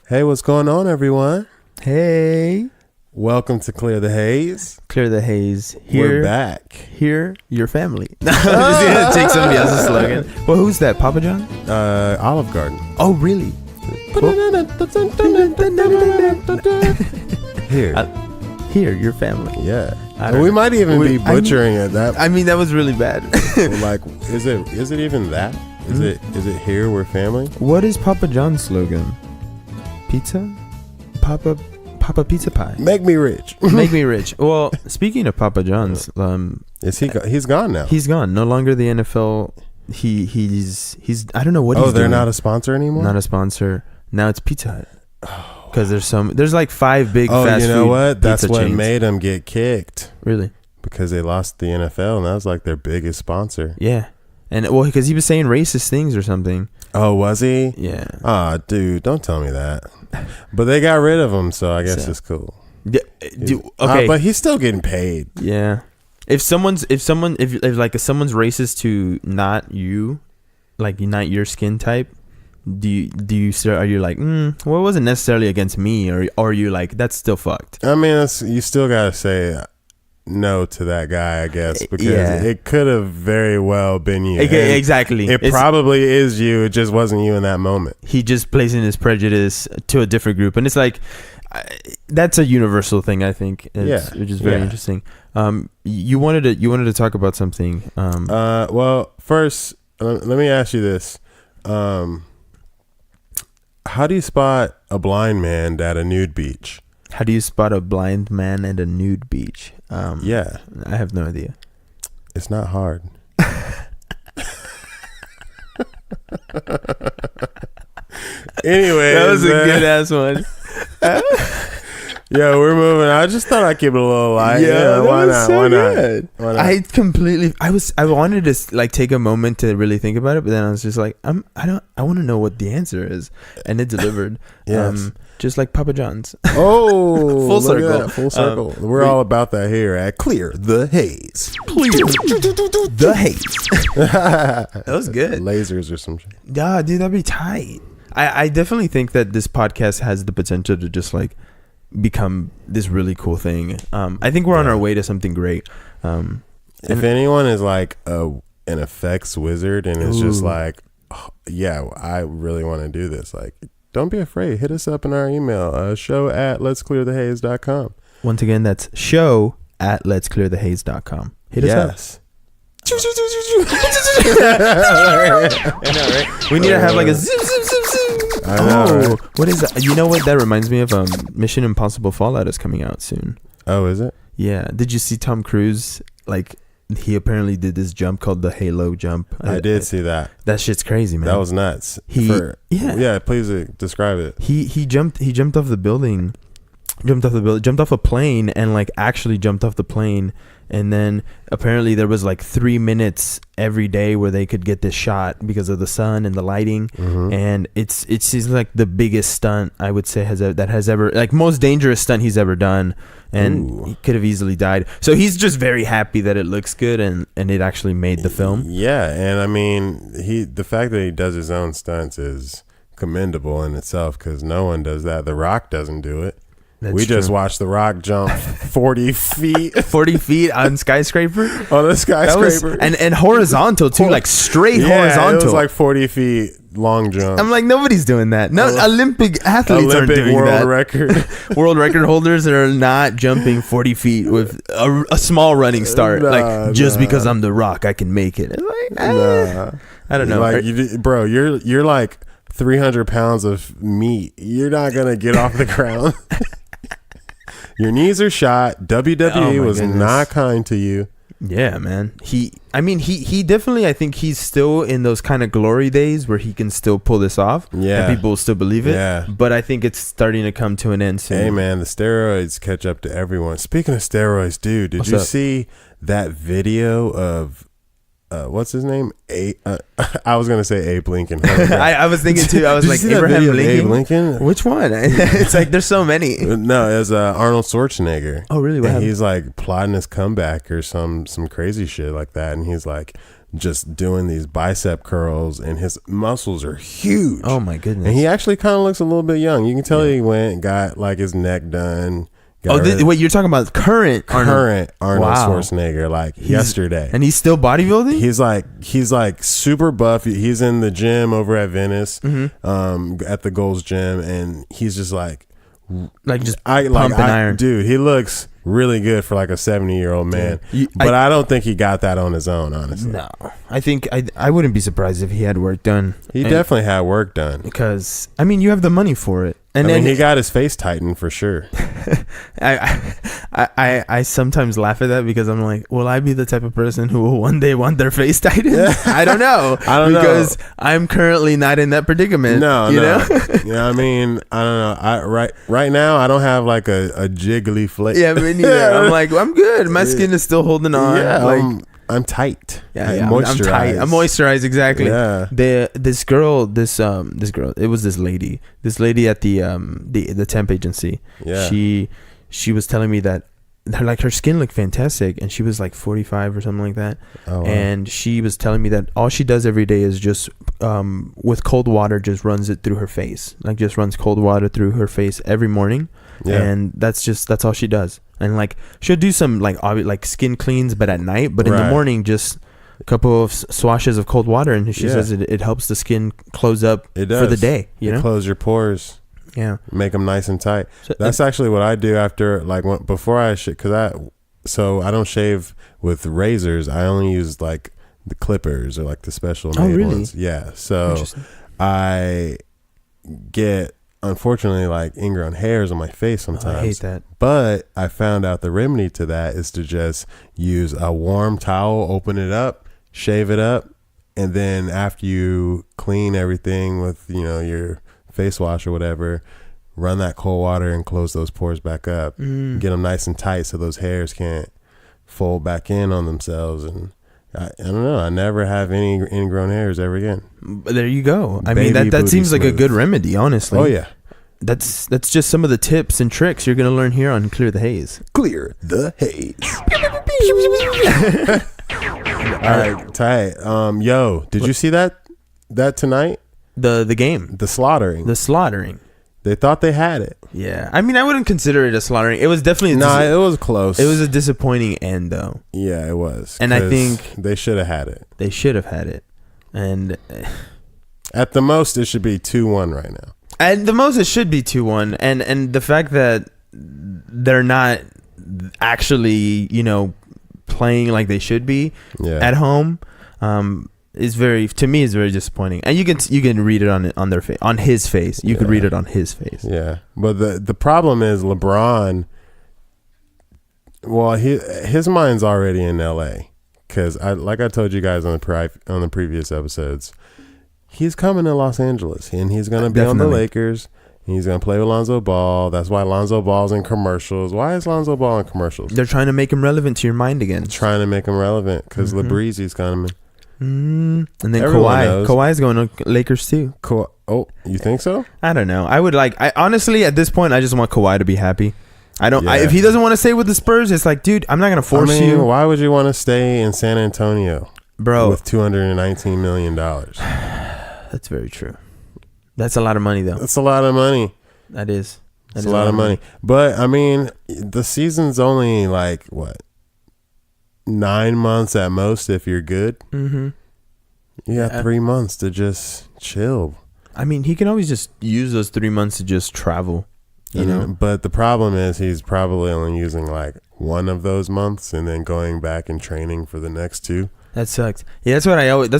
Hey, what's going on, everyone? Hey. Welcome to Clear the Haze. Clear the Haze. Here, we're back. Here, your family. I'm just going to take somebody else's slogan. Well, who's that? Papa John? Olive Garden. Oh, really? Here, your family. Yeah. We might even be butchering it. That was really bad. Like, is it even that? Is it here we're family? What is Papa John's slogan? Pizza? Papa Pizza Pie. Make me rich. Make me rich. Well, speaking of Papa John's, is he's gone now? He's gone. No longer the NFL. He's I don't know what he's doing. Oh, they're not a sponsor anymore? Not a sponsor. Now it's Pizza Hut. Because there's like 5 big fast food. You know what? That's what chains. made him get kicked. Really? Because they lost the NFL, and that was like their biggest sponsor. Yeah. And well, because he was saying racist things or something. Oh, was he? Yeah. Ah, dude, don't tell me that. But they got rid of him, so I guess it's cool. Yeah, okay, but he's still getting paid. Yeah. If someone's racist to not you, like not your skin type, are you like, well, it wasn't necessarily against me, or are you like, that's still fucked? I mean, you still gotta say no to that guy, I guess, because it could have very well been you. Exactly. It's probably is you. It just wasn't you in that moment. He just placing his prejudice to a different group, and it's like that's a universal thing, I think. Which is very interesting. You wanted to talk about something. Well, first, let me ask you this: how do you spot a blind man at a nude beach? How do you spot a blind man at a nude beach? I have no idea. It's not hard. Anyway, that was a good ass one. Yeah, we're moving. I just thought I'd keep it a little light. Yeah, why not? So why not? I wanted to like take a moment to really think about it, but then I was just like, I want to know what the answer is, and it delivered. Yes. Just like Papa John's. Oh, full circle. Full circle. We're all about that here at Clear the Haze. Clear the Haze. That was good. Lasers or some shit. Yeah, dude, that'd be tight. I definitely think that this podcast has the potential to just like become this really cool thing. I think we're on our way to something great. If anyone is like an effects wizard and is just like, I really want to do this, like, don't be afraid. Hit us up in our email, show@letsclearthehaze.com. Once again, that's show@letsclearthehaze.com. Hit us up. I know, right? We need to have like a zoom, zoom, zoom, zoom. I know, right? What is that? You know what? That reminds me of Mission Impossible Fallout is coming out soon. Oh, is it? Yeah. Did you see Tom Cruise? Like, he apparently did this jump called the Halo jump. I did see that. That shit's crazy, man. That was nuts. Please describe it. He jumped off the building. Jumped off a plane, and like actually jumped off the plane. And then apparently there was like 3 minutes every day where they could get this shot because of the sun and the lighting. Mm-hmm. And it seems like the biggest stunt I would say has ever, like, most dangerous stunt he's ever done. And he could have easily died. So he's just very happy that it looks good and it actually made the film. Yeah, and I mean, the fact that he does his own stunts is commendable in itself, because no one does that. The Rock doesn't do it. We just watched The Rock jump 40 feet. 40 feet on skyscraper? On the skyscraper. And horizontal too, like straight horizontal. It was like 40 feet long jump. I'm like, nobody's doing that. No, Olympic athletes aren't doing world that. Record. World record holders are not jumping 40 feet with a small running start. Because I'm The Rock, I can make it. Like, I don't know. Like, you're like 300 pounds of meat. You're not going to get off the ground. Your knees are shot. WWE was not kind to you. Yeah, man. He definitely, I think he's still in those kind of glory days where he can still pull this off. Yeah. And people will still believe it. Yeah. But I think it's starting to come to an end soon. Hey, man, the steroids catch up to everyone. Speaking of steroids, dude, did you see that video of what's his name? I was gonna say Abe Lincoln. I was thinking too. I was like, Abraham Lincoln? Abe Lincoln. Which one? It's like there's so many. No, it was Arnold Schwarzenegger. Oh, really? And he's like plotting his comeback or some crazy shit like that. And he's like, just doing these bicep curls, and his muscles are huge. Oh my goodness! And he actually kind of looks a little bit young. You can tell he went and got like his neck done. Wait, you're talking about current Arnold Schwarzenegger, like yesterday, and he's still bodybuilding. He's like super buff. He's in the gym over at Venice, at the Gold's Gym, and he's just pumping iron. Dude, he looks really good for like a 70-year-old man. But I don't think he got that on his own, honestly. No, I think I wouldn't be surprised if he had work done. He definitely had work done, because I mean, you have the money for it. And then he got his face tightened for sure. I sometimes laugh at that, because I'm like, will I be the type of person who will one day want their face tightened? I don't know. Because I'm currently not in that predicament. No, you know? Yeah, I mean, I don't know. Right now, I don't have like a jiggly flake. Yeah, me neither. I'm like, I'm good. My skin is still holding on. Yeah, I'm tight. I'm tight. I'm moisturized, exactly. Yeah. This girl, it was this lady at the temp agency. Yeah. She was telling me that her skin looked fantastic, and she was like 45 or something like that. Oh, wow. And she was telling me that all she does every day is just with cold water, just runs it through her face. Like, just runs cold water through her face every morning. Yeah. And that's all she does. And like, she'll do some like skin cleans, but at night. But in the morning, just a couple of swashes of cold water, and she says it helps the skin close up for the day. You know, close your pores. Yeah, make them nice and tight. So, that's actually what I do after, like, before I shave, so I don't shave with razors. I only use like the clippers or like the special made ones. Yeah. So I get, unfortunately, like ingrown hairs on my face sometimes. I hate that. But I found out the remedy to that is to just use a warm towel, open it up, shave it up, and then after you clean everything with, your face wash or whatever, run that cold water and close those pores back up. Get them nice and tight so those hairs can't fold back in on themselves. And I don't know, I never have any ingrown hairs ever again. There you go. I mean, that seems like a good remedy, honestly. Oh yeah. That's just some of the tips and tricks you're going to learn here on Clear the Haze. Clear the Haze. All right, tight. Yo, did you see that tonight? The game. The slaughtering. They thought they had it. Yeah. I mean, I wouldn't consider it a slaughtering. It was definitely it was close. It was a disappointing end, though. Yeah, it was. And I think they should have had it. They should have had it. And at the most, it should be 2-1 right now. At the most, it should be 2-1. And the fact that they're not actually, playing like they should be at home, is very disappointing. And you can read it on their face, on his face. You could read it on his face. Yeah, but the problem is LeBron. Well, his mind's already in LA, because like I told you guys on the previous episodes, he's coming to Los Angeles, and he's gonna be on the Lakers. He's going to play with Lonzo Ball. That's why Lonzo Ball's in commercials. Why is Lonzo Ball in commercials? They're trying to make him relevant to your mind again. Trying to make him relevant because LeBreezy's coming. And then Kawhi's going to Lakers too. Oh, you think so? I don't know. I honestly, at this point, I just want Kawhi to be happy. If he doesn't want to stay with the Spurs, it's like, dude, I'm not going to force you. Why would you want to stay in San Antonio, bro, with $219 million? That's very true. That's a lot of money, though. That's a lot of money. That is. That's a lot of money. But, I mean, the season's only like, 9 months at most if you're good. Mm-hmm. You got 3 months to just chill. I mean, he can always just use those 3 months to just travel, you know? But the problem is he's probably only using like one of those months and then going back and training for the next 2. That sucks. Yeah, that's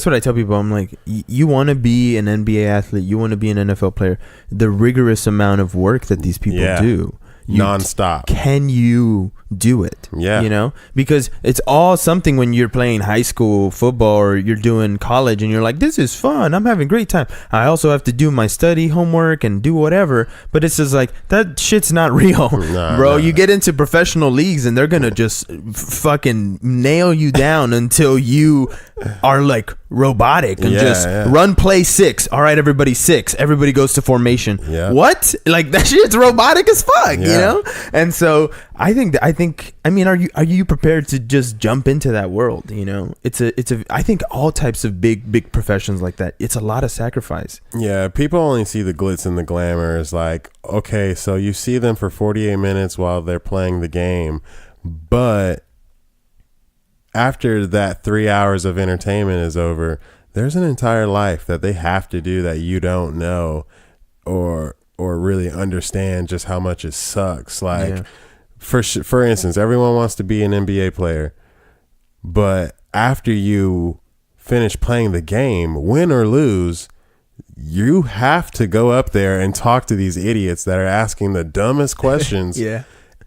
what I tell people. I'm like, you want to be an NBA athlete, you want to be an NFL player. The rigorous amount of work that these people do, nonstop. Can you do it? Yeah. Because it's all something when you're playing high school football or you're doing college and you're like, this is fun, I'm having a great time. I also have to do my study homework and do whatever, but it's just like, that shit's not real. Bro. You get into professional leagues and they're gonna just fucking nail you down until you are like robotic and just run play 6. All right, everybody 6. Everybody goes to formation. Yeah. What? Like that shit's robotic as fuck, you know? And so I mean, are you prepared to just jump into that world, you know? I think all types of big professions like that, it's a lot of sacrifice. Yeah, people only see the glitz and the glamour. It's like, okay, so you see them for 48 minutes while they're playing the game, but after that 3 hours of entertainment is over, there's an entire life that they have to do that you don't know or really understand just how much it sucks. Like, for instance, everyone wants to be an NBA player, but after you finish playing the game, win or lose, you have to go up there and talk to these idiots that are asking the dumbest questions.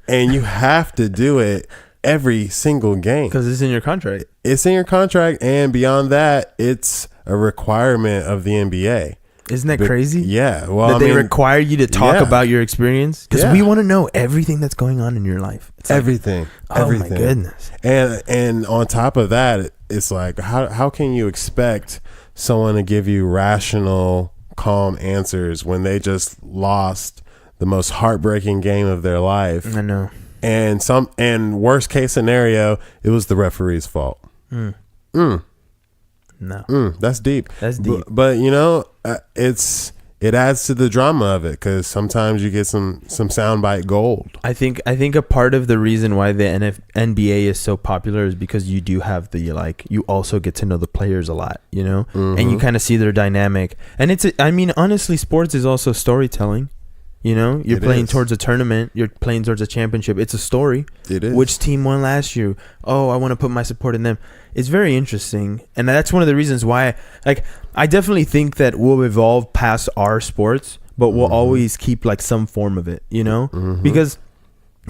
And you have to do it every single game because it's in your contract. It's in your contract, and beyond that, it's a requirement of the NBA. Isn't that crazy? Yeah. Well, that they require you to talk about your experience, because we want to know everything that's going on in your life. It's everything. Like, everything. Oh my goodness. And on top of that, it's like how can you expect someone to give you rational, calm answers when they just lost the most heartbreaking game of their life? I know. And worst case scenario, it was the referee's fault. No. That's deep. That's deep. But you know, it adds to the drama of it, because sometimes you get some soundbite gold. I think a part of the reason why the NBA is so popular is because you do have you also get to know the players a lot, you know, and you kind of see their dynamic. And honestly, sports is also storytelling. You know, you're playing towards a tournament. You're playing towards a championship. It's a story. It is. Which team won last year? Oh, I want to put my support in them. It's very interesting. And that's one of the reasons why, I definitely think that we'll evolve past our sports, but we'll always keep, some form of it, you know? Because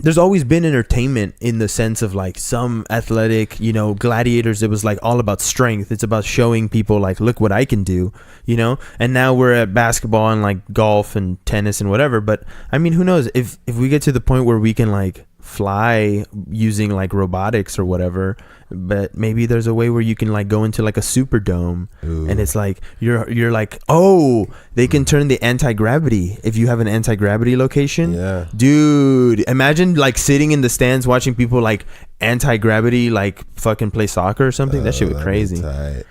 there's always been entertainment in the sense of some athletic, you know, gladiators. It was all about strength. It's about showing people look what I can do, you know. And now we're at basketball and golf and tennis and whatever. But I mean, who knows if we get to the point where we can fly using robotics or whatever, but maybe there's a way where you can go into a Superdome. Ooh. And it's you're oh, they can turn the anti-gravity if you have an anti-gravity location. Yeah, dude, imagine sitting in the stands watching people anti-gravity fucking play soccer or something. That shit would be crazy. Tight.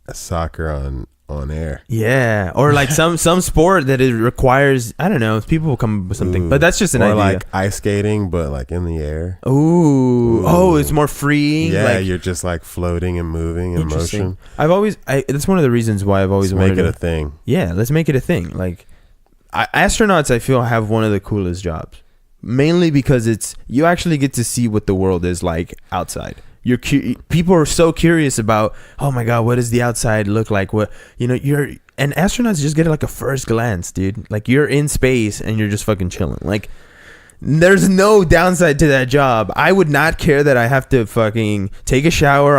A soccer on air. Yeah, or some sport that it requires, I don't know, people will come up with something. Ooh. But that's just an idea. Ice skating, but in the air. Ooh. Oh, it's more freeing. Yeah, you're just floating and moving in motion. That's one of the reasons why I've always wanted to make it a thing. Yeah, let's make it a thing. Astronauts, I feel, have one of the coolest jobs, mainly because you actually get to see what the world is like outside. People are so curious about, oh my god, what does the outside look like? What, you know, and astronauts just get a first glance, dude. You're in space and you're just fucking chilling. There's no downside to that job. I would not care that I have to fucking take a shower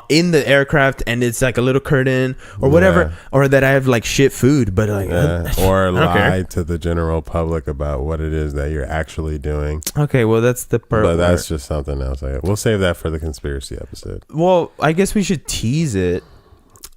in the aircraft and it's a little curtain or whatever, or that I have shit food, but or lie to the general public about what it is that you're actually doing. Okay, well that's the part. But that's just something else. We'll save that for the conspiracy episode. Well, I guess we should tease it.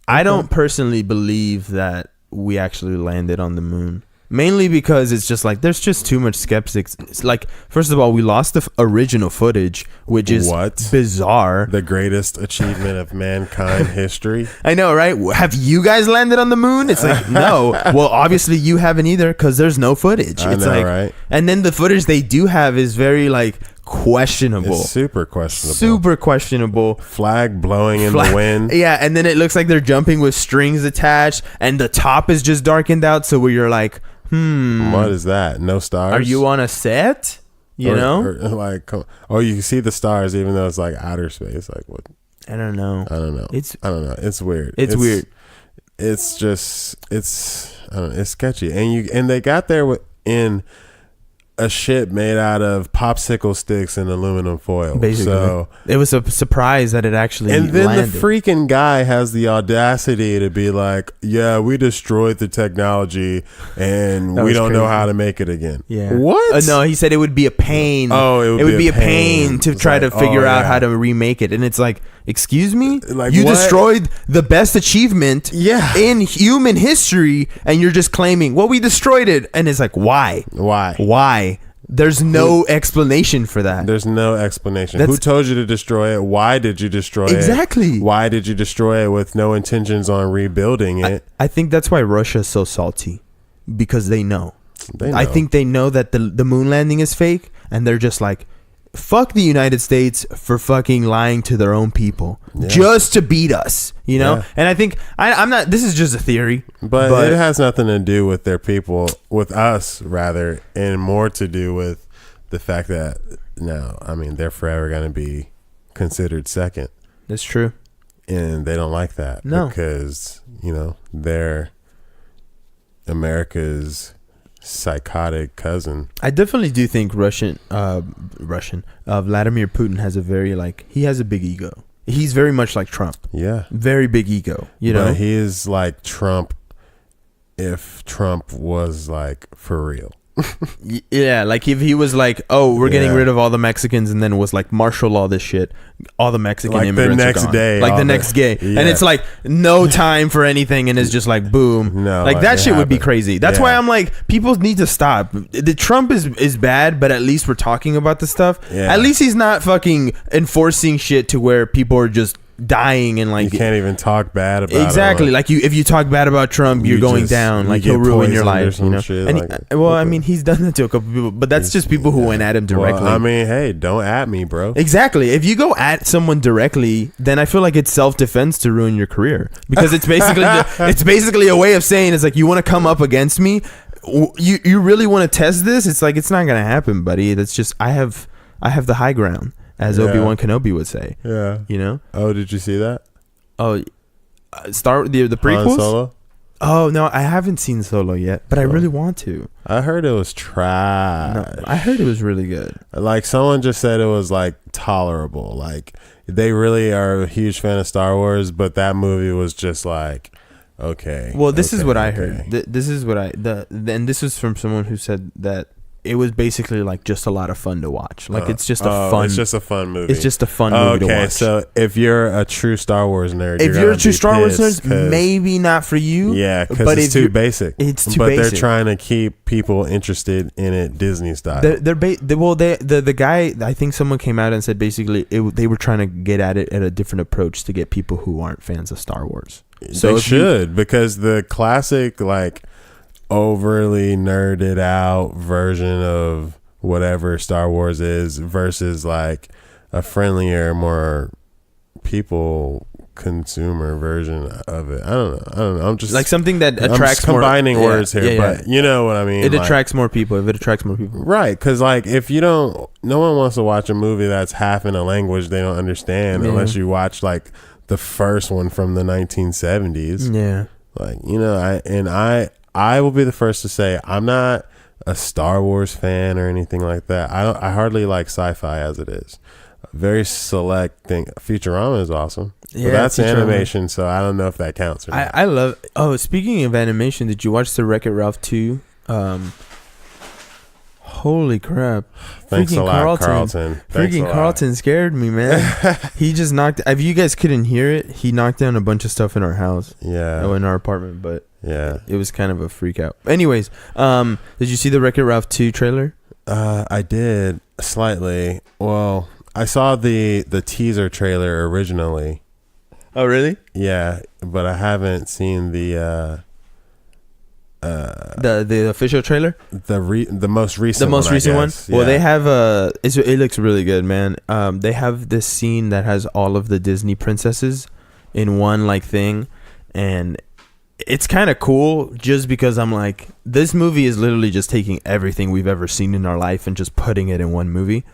I don't personally believe that we actually landed on the moon. Mainly because it's just there's just too much skeptics. It's first of all, we lost the original footage, which is bizarre. The greatest achievement of mankind history. I know, right? Have you guys landed on the moon? It's no. Well, obviously you haven't either, because there's no footage. I know, right? And then the footage they do have is very questionable. It's super questionable. Super questionable. Flag blowing in the wind. Yeah, and then it looks like they're jumping with strings attached, and the top is just darkened out, so where you're what is that? No stars? Are you on a set? You know? Or, you can see the stars even though it's outer space. What? I don't know. I don't know. It's weird. It's weird. It's just I don't know, it's sketchy. And they got there in a ship made out of popsicle sticks and aluminum foil. Basically. So it was a surprise that it actually and then landed. The freaking guy has the audacity to be yeah, we destroyed the technology and we don't know how to make it again. Yeah. What? No, he said it would be a pain. Oh, it would be a pain to try to figure out how to remake it. And it's excuse me? Like, you what? destroyed the best achievement in human history, and you're just claiming, well, we destroyed it. And it's like, why? There's no explanation for that. There's no explanation. Who told you to destroy it? Why did you destroy it? Exactly. Why did you destroy it with no intentions on rebuilding it? I think that's why Russia is so salty, because they know. I think they know that the moon landing is fake, and they're just like, fuck the United States for fucking lying to their own people just to beat us, you know? And I think I'm not, this is just a theory, but it has nothing to do with their people, with us rather, and more to do with the fact that they're forever going to be considered second. That's true. And they don't like that because, they're America's psychotic cousin. I definitely do think Vladimir Putin has a very he has a big ego. He's very much like Trump. Yeah, very big ego. But he is like Trump if Trump was like for real. Yeah, like if he was like, oh, we're getting rid of all the Mexicans, and then was like martial law this shit, all the Mexican immigrants are gone. The next day, and it's like no time for anything, and it's just like boom. No, like that shit would be crazy. That's why I'm like, people need to stop. The Trump is bad, but at least we're talking about the stuff. At least he's not fucking enforcing shit to where people are just dying and like you can't even talk bad about exactly like if you talk bad about Trump, you're going down, like he'll ruin your life, and he's done that to a couple people, but that's just people who went at him directly. Hey, don't at me, bro. Exactly. If you go at someone directly, then I feel like it's self-defense to ruin your career, because it's basically a way of saying, it's like, you want to come up against me, you really want to test this, it's like, it's not gonna happen, buddy. That's just, I have the high ground, as Obi-Wan Kenobi would say. Yeah. Oh, did you see that? Oh, start the prequels? Han Solo? Oh, no, I haven't seen Solo yet, but I really want to. I heard it was trash. No, I heard it was really good. Like, someone just said it was like tolerable. Like, they really are a huge fan of Star Wars, but that movie was just like, okay. Well, this is what I heard. This is what and this is from someone who said that it was basically like just a lot of fun to watch. Like it's just a fun. It's just a fun movie. It's just a fun movie to watch. Okay, so if you're a true Star Wars nerd, if you're a true Star Wars nerd, maybe not for you. Yeah, because it's too basic. It's too basic. But they're trying to keep people interested in it Disney style. The guy, I think someone came out and said basically they were trying to get at it at a different approach to get people who aren't fans of Star Wars. So they should, because the classic like overly nerded out version of whatever Star Wars is versus like a friendlier, more people consumer version of it. I don't know. I'm just like something that attracts more. I'm combining words here, but you know what I mean. It attracts more people. If it attracts more people, right? Because like if you don't, no one wants to watch a movie that's half in a language they don't understand unless you watch like the first one from the 1970s. Yeah, like I will be the first to say I'm not a Star Wars fan or anything like that. I hardly like sci-fi as it is. Very select thing. Futurama is awesome. Yeah, but that's Futurama. Animation, so I don't know if that counts or not. I love. Oh, speaking of animation, did you watch the Wreck-It Ralph 2? Holy crap! Thanks a lot, Carlton. Freaking Carlton scared me, man. He just knocked. If you guys couldn't hear it, he knocked down a bunch of stuff in our house. Yeah, in our apartment, but. Yeah, it was kind of a freak out. Anyways, did you see the Wreck-It Ralph 2 trailer? I did slightly. Well, I saw the teaser trailer originally. Oh, really? Yeah, but I haven't seen the official trailer. The most recent. The most recent one. Yeah. Well, they have it looks really good, man. They have this scene that has all of the Disney princesses in one like thing, and it's kind of cool just because I'm like, this movie is literally just taking everything we've ever seen in our life and just putting it in one movie.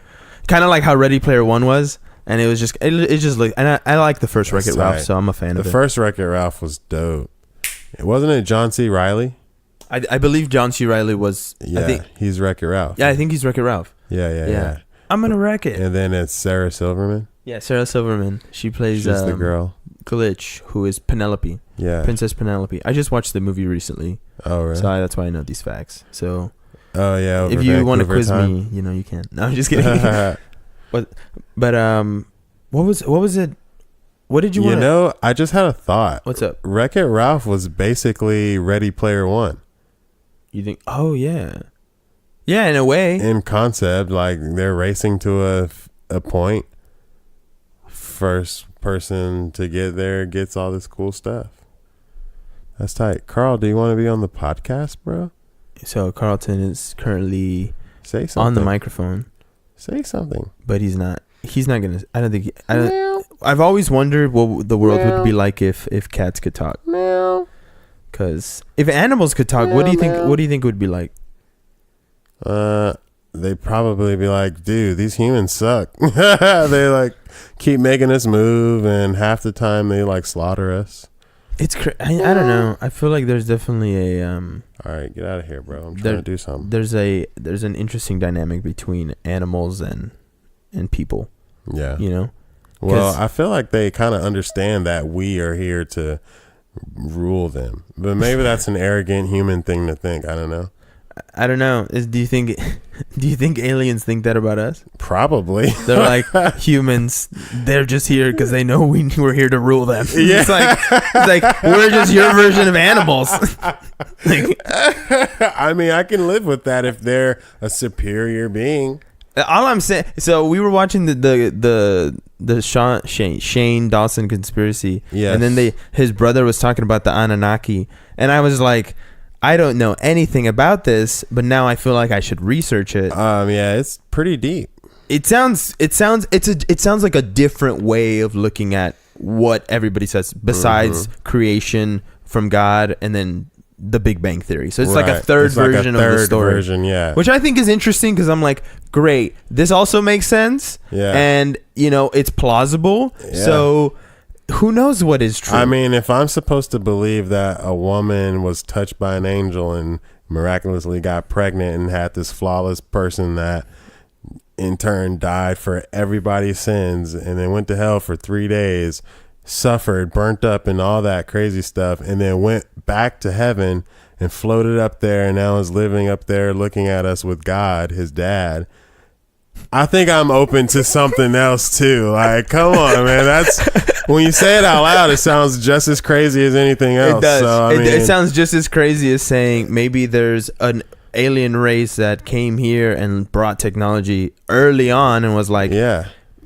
Kind of like how Ready Player One was. And it was just, it just like, and I like the first Wreck-It Ralph, so I'm a fan of it. The first Wreck-It Ralph was dope. Wasn't it John C. Reilly? I believe John C. Reilly was. Yeah, I think he's Wreck-It Ralph. Yeah, I think he's Wreck-It Ralph. Yeah. I'm gonna wreck it. And then it's Sarah Silverman. Yeah, Sarah Silverman. She plays the girl. Glitch, who is Penelope. Yeah, Princess Penelope. I just watched the movie recently. Oh, really? So that's why I know these facts. So. Oh yeah. If you want to quiz me, you can. No, I'm just kidding. But what was it? what did you want? You know, I just had a thought. What's up? Wreck-It Ralph was basically Ready Player One. You think? Oh yeah, yeah. In a way, in concept, like they're racing to a point. First person to get there gets all this cool stuff. That's tight. Carl, do you want to be on the podcast, bro? So Carlton is currently Say something on the microphone. Say something. But he's not gonna. I don't think. I've always wondered what the world would be like if cats could talk. Because if animals could talk, what do you think? What do you think it would be like? They'd probably be like, dude, these humans suck. They like keep making us move, and half the time they like slaughter us. It's I don't know. I feel like there's definitely a All right, get out of here, bro. I'm trying to do something. There's an interesting dynamic between animals and people. Yeah. You know. Well, I feel like they kind of understand that we are here to rule them, but maybe that's an arrogant human thing to think. I don't know. I don't know. Do you think aliens think that about us? Probably. They're like, humans, they're just here because they know we're here to rule them. Yeah. It's like we're just your version of animals. I mean, I can live with that if they're a superior being. All I'm saying, so we were watching the Shane Dawson conspiracy, yes. And then his brother was talking about the Anunnaki, and I was like, I don't know anything about this, but now I feel like I should research it. Yeah, it's pretty deep. It sounds like a different way of looking at what everybody says besides creation from God and then the Big Bang Theory. So it's like a third version of the story. Yeah. Which I think is interesting because I'm like, great, this also makes sense. Yeah. And, it's plausible. Yeah. So who knows what is true? I mean, if I'm supposed to believe that a woman was touched by an angel and miraculously got pregnant and had this flawless person that in turn died for everybody's sins and then went to hell for 3 days, suffered, burnt up and all that crazy stuff, and then went back to heaven and floated up there and now is living up there looking at us with God, his dad. I think I'm open to something else too. Like, come on, man. That's when you say it out loud, it sounds just as crazy as anything else. It does. So, it sounds just as crazy as saying maybe there's an alien race that came here and brought technology early on and was like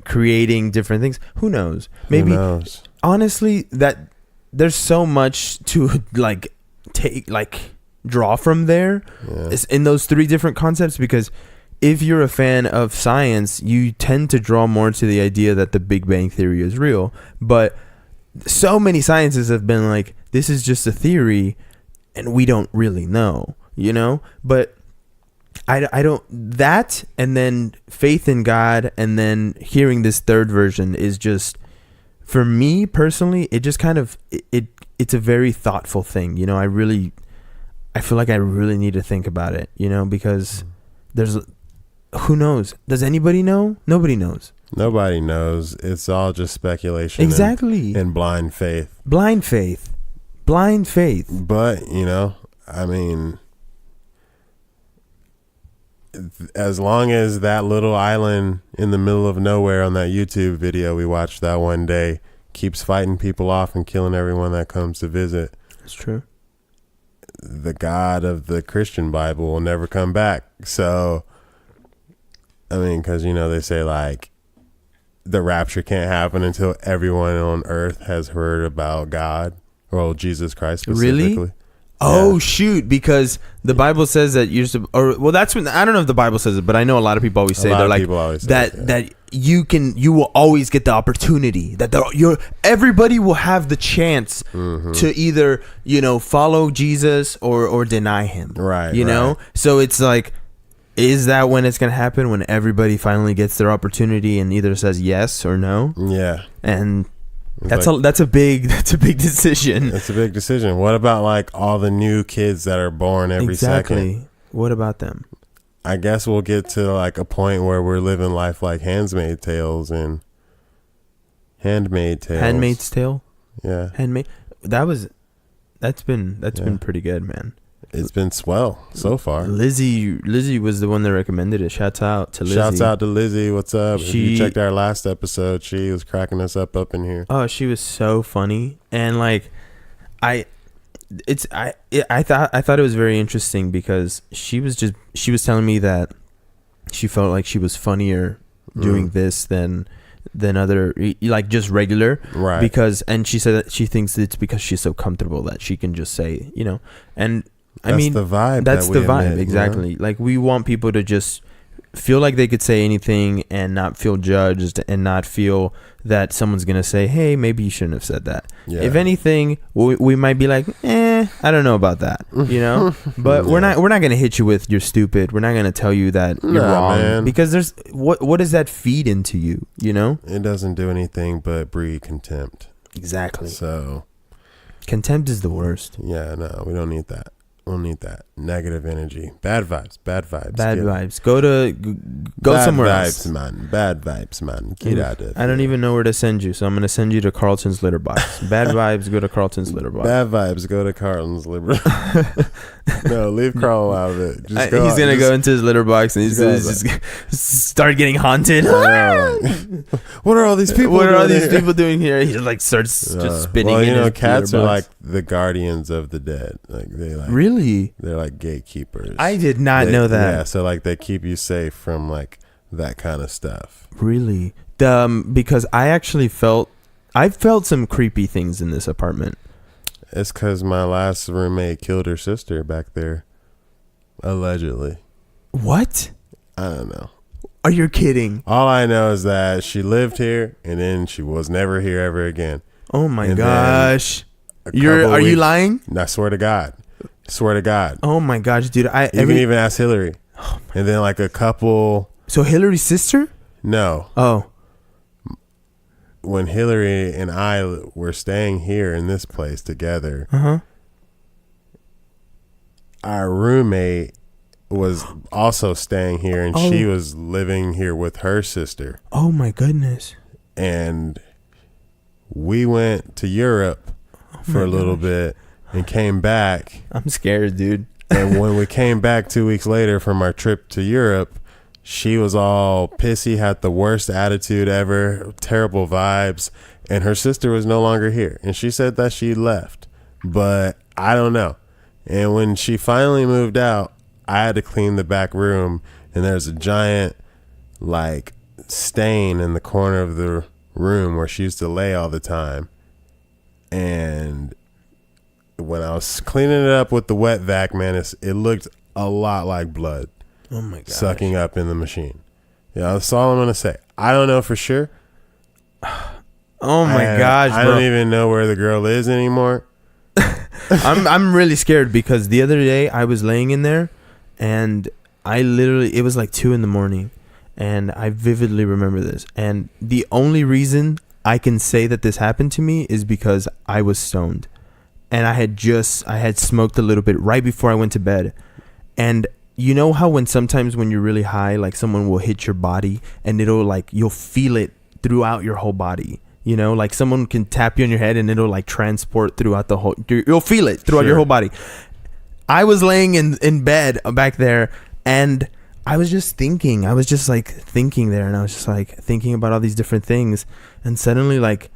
creating different things. Who knows? Maybe. Who knows? Honestly, that there's so much to draw from there in those three different concepts, because if you're a fan of science, you tend to draw more to the idea that the Big Bang Theory is real. But so many scientists have been like, this is just a theory and we don't really know, But I don't, that and then faith in God and then hearing this third version is just, for me personally, it just kind of, it's a very thoughtful thing. I feel like I really need to think about it, because there's, who knows? Does anybody know? Nobody knows. Nobody knows. It's all just speculation. Exactly. And blind faith. Blind faith. Blind faith. But, I mean, as long as that little island in the middle of nowhere on that YouTube video we watched that one day keeps fighting people off and killing everyone that comes to visit. That's true. The God of the Christian Bible will never come back. So, I mean, because, they say, like, the rapture can't happen until everyone on earth has heard about God, or Jesus Christ specifically. Really? Oh, shoot, because the Bible says that that's when, I don't know if the Bible says it, but I know a lot of people always say, that you will always get the opportunity, that everybody will have the chance to either, follow Jesus or deny him. Right. Know? So it's like, is that when it's going to happen? When everybody finally gets their opportunity and either says yes or no? Yeah. And that's a big decision. It's a big decision. What about like all the new kids that are born every second? What about them? I guess we'll get to like a point where we're living life like Handmaid's Tale. Handmaid's Tale? Yeah. That's been pretty good, man. It's been swell so far. Lizzie was the one that recommended it. Shouts out to Lizzie. Shouts out to Lizzie. What's up? If you checked our last episode, she was cracking us up in here. Oh, she was so funny. And like, I thought it was very interesting because she was telling me that she felt like she was funnier doing this than other, like, just regular, right? Because, and she said that she thinks it's because she's so comfortable that she can just say, you know, and I mean, the vibe. That's the vibe, exactly. You know? Like, we want people to just feel like they could say anything and not feel judged and not feel that someone's gonna say, hey, maybe you shouldn't have said that. Yeah. If anything, we might be like, I don't know about that, you know. But we're not gonna hit you with you're stupid. We're not gonna tell you that you're wrong, man. Because there's what does that feed into you, you know? It doesn't do anything but breed contempt. Exactly. So contempt is the worst. Yeah, no, we don't need that. We don't need that negative energy. Bad vibes. Bad vibes. Go somewhere else. Bad vibes, man. Get out of it. I don't even know where to send you, so I'm gonna send you to Carlton's litter box. Bad vibes. Go to Carlton's litter box. Bad vibes. Go to Carlton's litter box. No, leave Carl out of it. He's gonna go into his litter box and he's just start getting haunted. What are all these people? What are all these people doing here? He like starts just spinning. Well, you know, cats are like the guardians of the dead. Like they like really. They're like gatekeepers. I did not know that. Yeah, so like they keep you safe from like that kind of stuff. Really? Because I felt some creepy things in this apartment. It's because my last roommate killed her sister back there. Allegedly. What? I don't know. Are you kidding? All I know is that she lived here and then she was never here ever again. Oh my gosh. Are you lying? I swear to God. Oh my gosh, dude. You can even ask Hillary. Oh, and then like a couple. So Hillary's sister? No. Oh. When Hillary and I were staying here in this place together, our roommate was also staying here, and she was living here with her sister. Oh my goodness. And we went to Europe for a little bit and came back. I'm scared, dude. And when we came back 2 weeks later from our trip to Europe, she was all pissy, had the worst attitude ever, terrible vibes, and her sister was no longer here. And she said that she left, but I don't know. And when she finally moved out, I had to clean the back room, and there's a giant like stain in the corner of the room where she used to lay all the time. And when I was cleaning it up with the wet vac, man, it looked a lot like blood. Oh my god! Sucking up in the machine. Yeah, that's all I'm gonna say. I don't know for sure. Oh my gosh, bro. I don't even know where the girl is anymore. I'm really scared because the other day I was laying in there and it was like 2 a.m. and I vividly remember this. And the only reason I can say that this happened to me is because I was stoned and I had smoked a little bit right before I went to bed. And you know how sometimes when you're really high, like someone will hit your body and it'll like, you'll feel it throughout your whole body. You know, like someone can tap you on your head and it'll like transport throughout the whole, you'll feel it throughout your whole body. I was laying in bed back there and I was just thinking there and I was just like thinking about all these different things. And suddenly like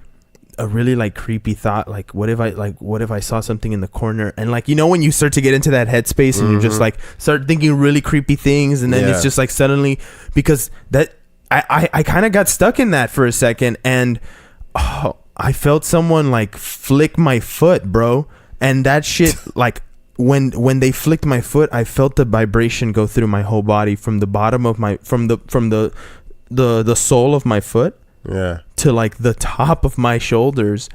a really like creepy thought, like what if I saw something in the corner, and like, you know, when you start to get into that headspace and you just like start thinking really creepy things, and then it's just like suddenly, because that I kind of got stuck in that for a second, and I felt someone like flick my foot, bro. And that shit, like when they flicked my foot, I felt the vibration go through my whole body from the bottom of my, from the sole of my foot to like the top of my shoulders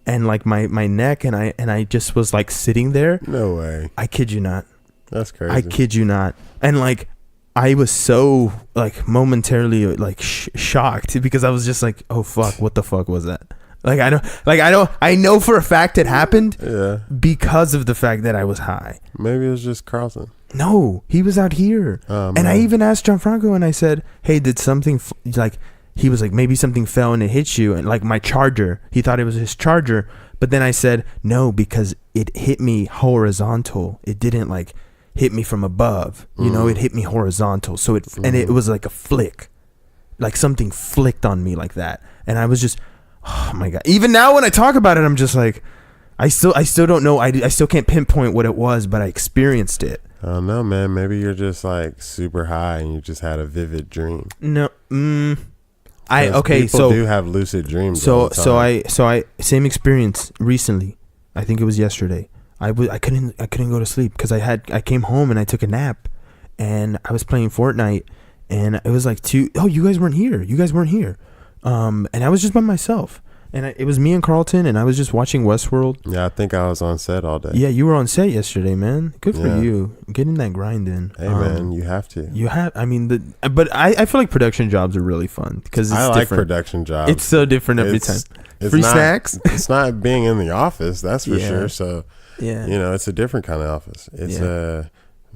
and like my neck. And I just was like sitting there. No way. I kid you not. That's crazy. I kid you not. And like, I was so like momentarily like shocked because I was just like, oh fuck, what the fuck was that? I know for a fact it happened because of the fact that I was high. Maybe it was just Carlson. No, he was out here. And I even asked Gianfranco and I said, hey, did something he was like, maybe something fell and it hit you. And like my charger, he thought it was his charger, But then I said, no, because it hit me horizontal. It didn't like hit me from above. You know, it hit me horizontal. So and it was like a flick. Like something flicked on me like that. And I was just, oh my God. Even now when I talk about it, I'm just like, I still don't know. I still can't pinpoint what it was, but I experienced it. I don't know, man. Maybe you're just like super high and you just had a vivid dream. No. People do have lucid dreams. So I same experience recently. I think it was yesterday. I couldn't go to sleep because I came home and I took a nap and I was playing Fortnite and it was like you guys weren't here. And I was just by myself. And it was me and Carlton, and I was just watching Westworld. Yeah, I think I was on set all day. Yeah, you were on set yesterday, man. Good for you. Getting that grind in. Hey, man, you have to. But I feel like production jobs are really fun because it's different. I like production jobs. It's so different every time. Free snacks? It's not being in the office, that's for sure. So, yeah, it's a different kind of office. It's a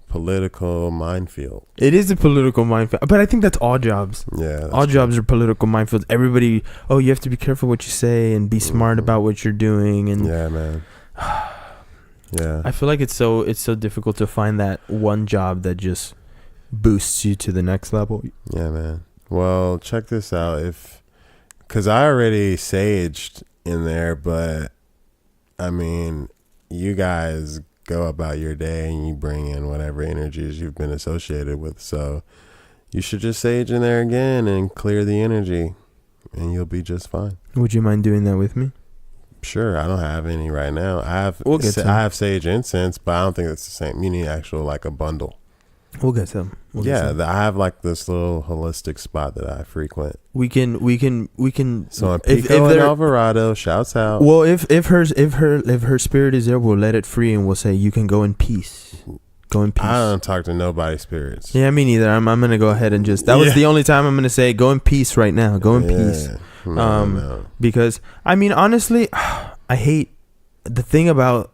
political minefield. It is a political minefield, but I think that's all jobs. Yeah, all jobs are political minefields. Everybody, you have to be careful what you say and be smart about what you're doing. And yeah, man. Yeah, I feel like it's so difficult to find that one job that just boosts you to the next level. Yeah, man. Well, check this out. Because I already saged in there, but I mean, you guys go about your day and you bring in whatever energies you've been associated with. So you should just sage in there again and clear the energy and you'll be just fine. Would you mind doing that with me? Sure. I don't have any right now. I have sage incense, but I don't think it's the same. You need actual like a bundle. We'll get some. I have like this little holistic spot that I frequent. We can. So on Pico and Alvarado, shouts out. Well, if her spirit is there, we'll let it free and we'll say you can go in peace. Go in peace. I don't talk to nobody's spirits. Yeah, me neither. I'm gonna go ahead and just. That was the only time I'm gonna say go in peace right now. Go in peace. No. Because I mean, honestly, I hate the thing about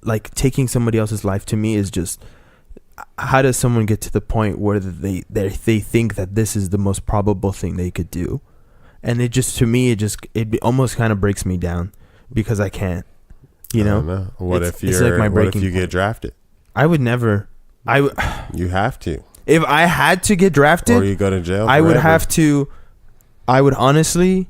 like taking somebody else's life. To me, is just. How does someone get to the point where they think that this is the most probable thing they could do? And it just, to me, it almost kind of breaks me down because I can't, you know? What if you get drafted? I would never. You have to. If I had to get drafted, or you go to jail. I would have to. I would honestly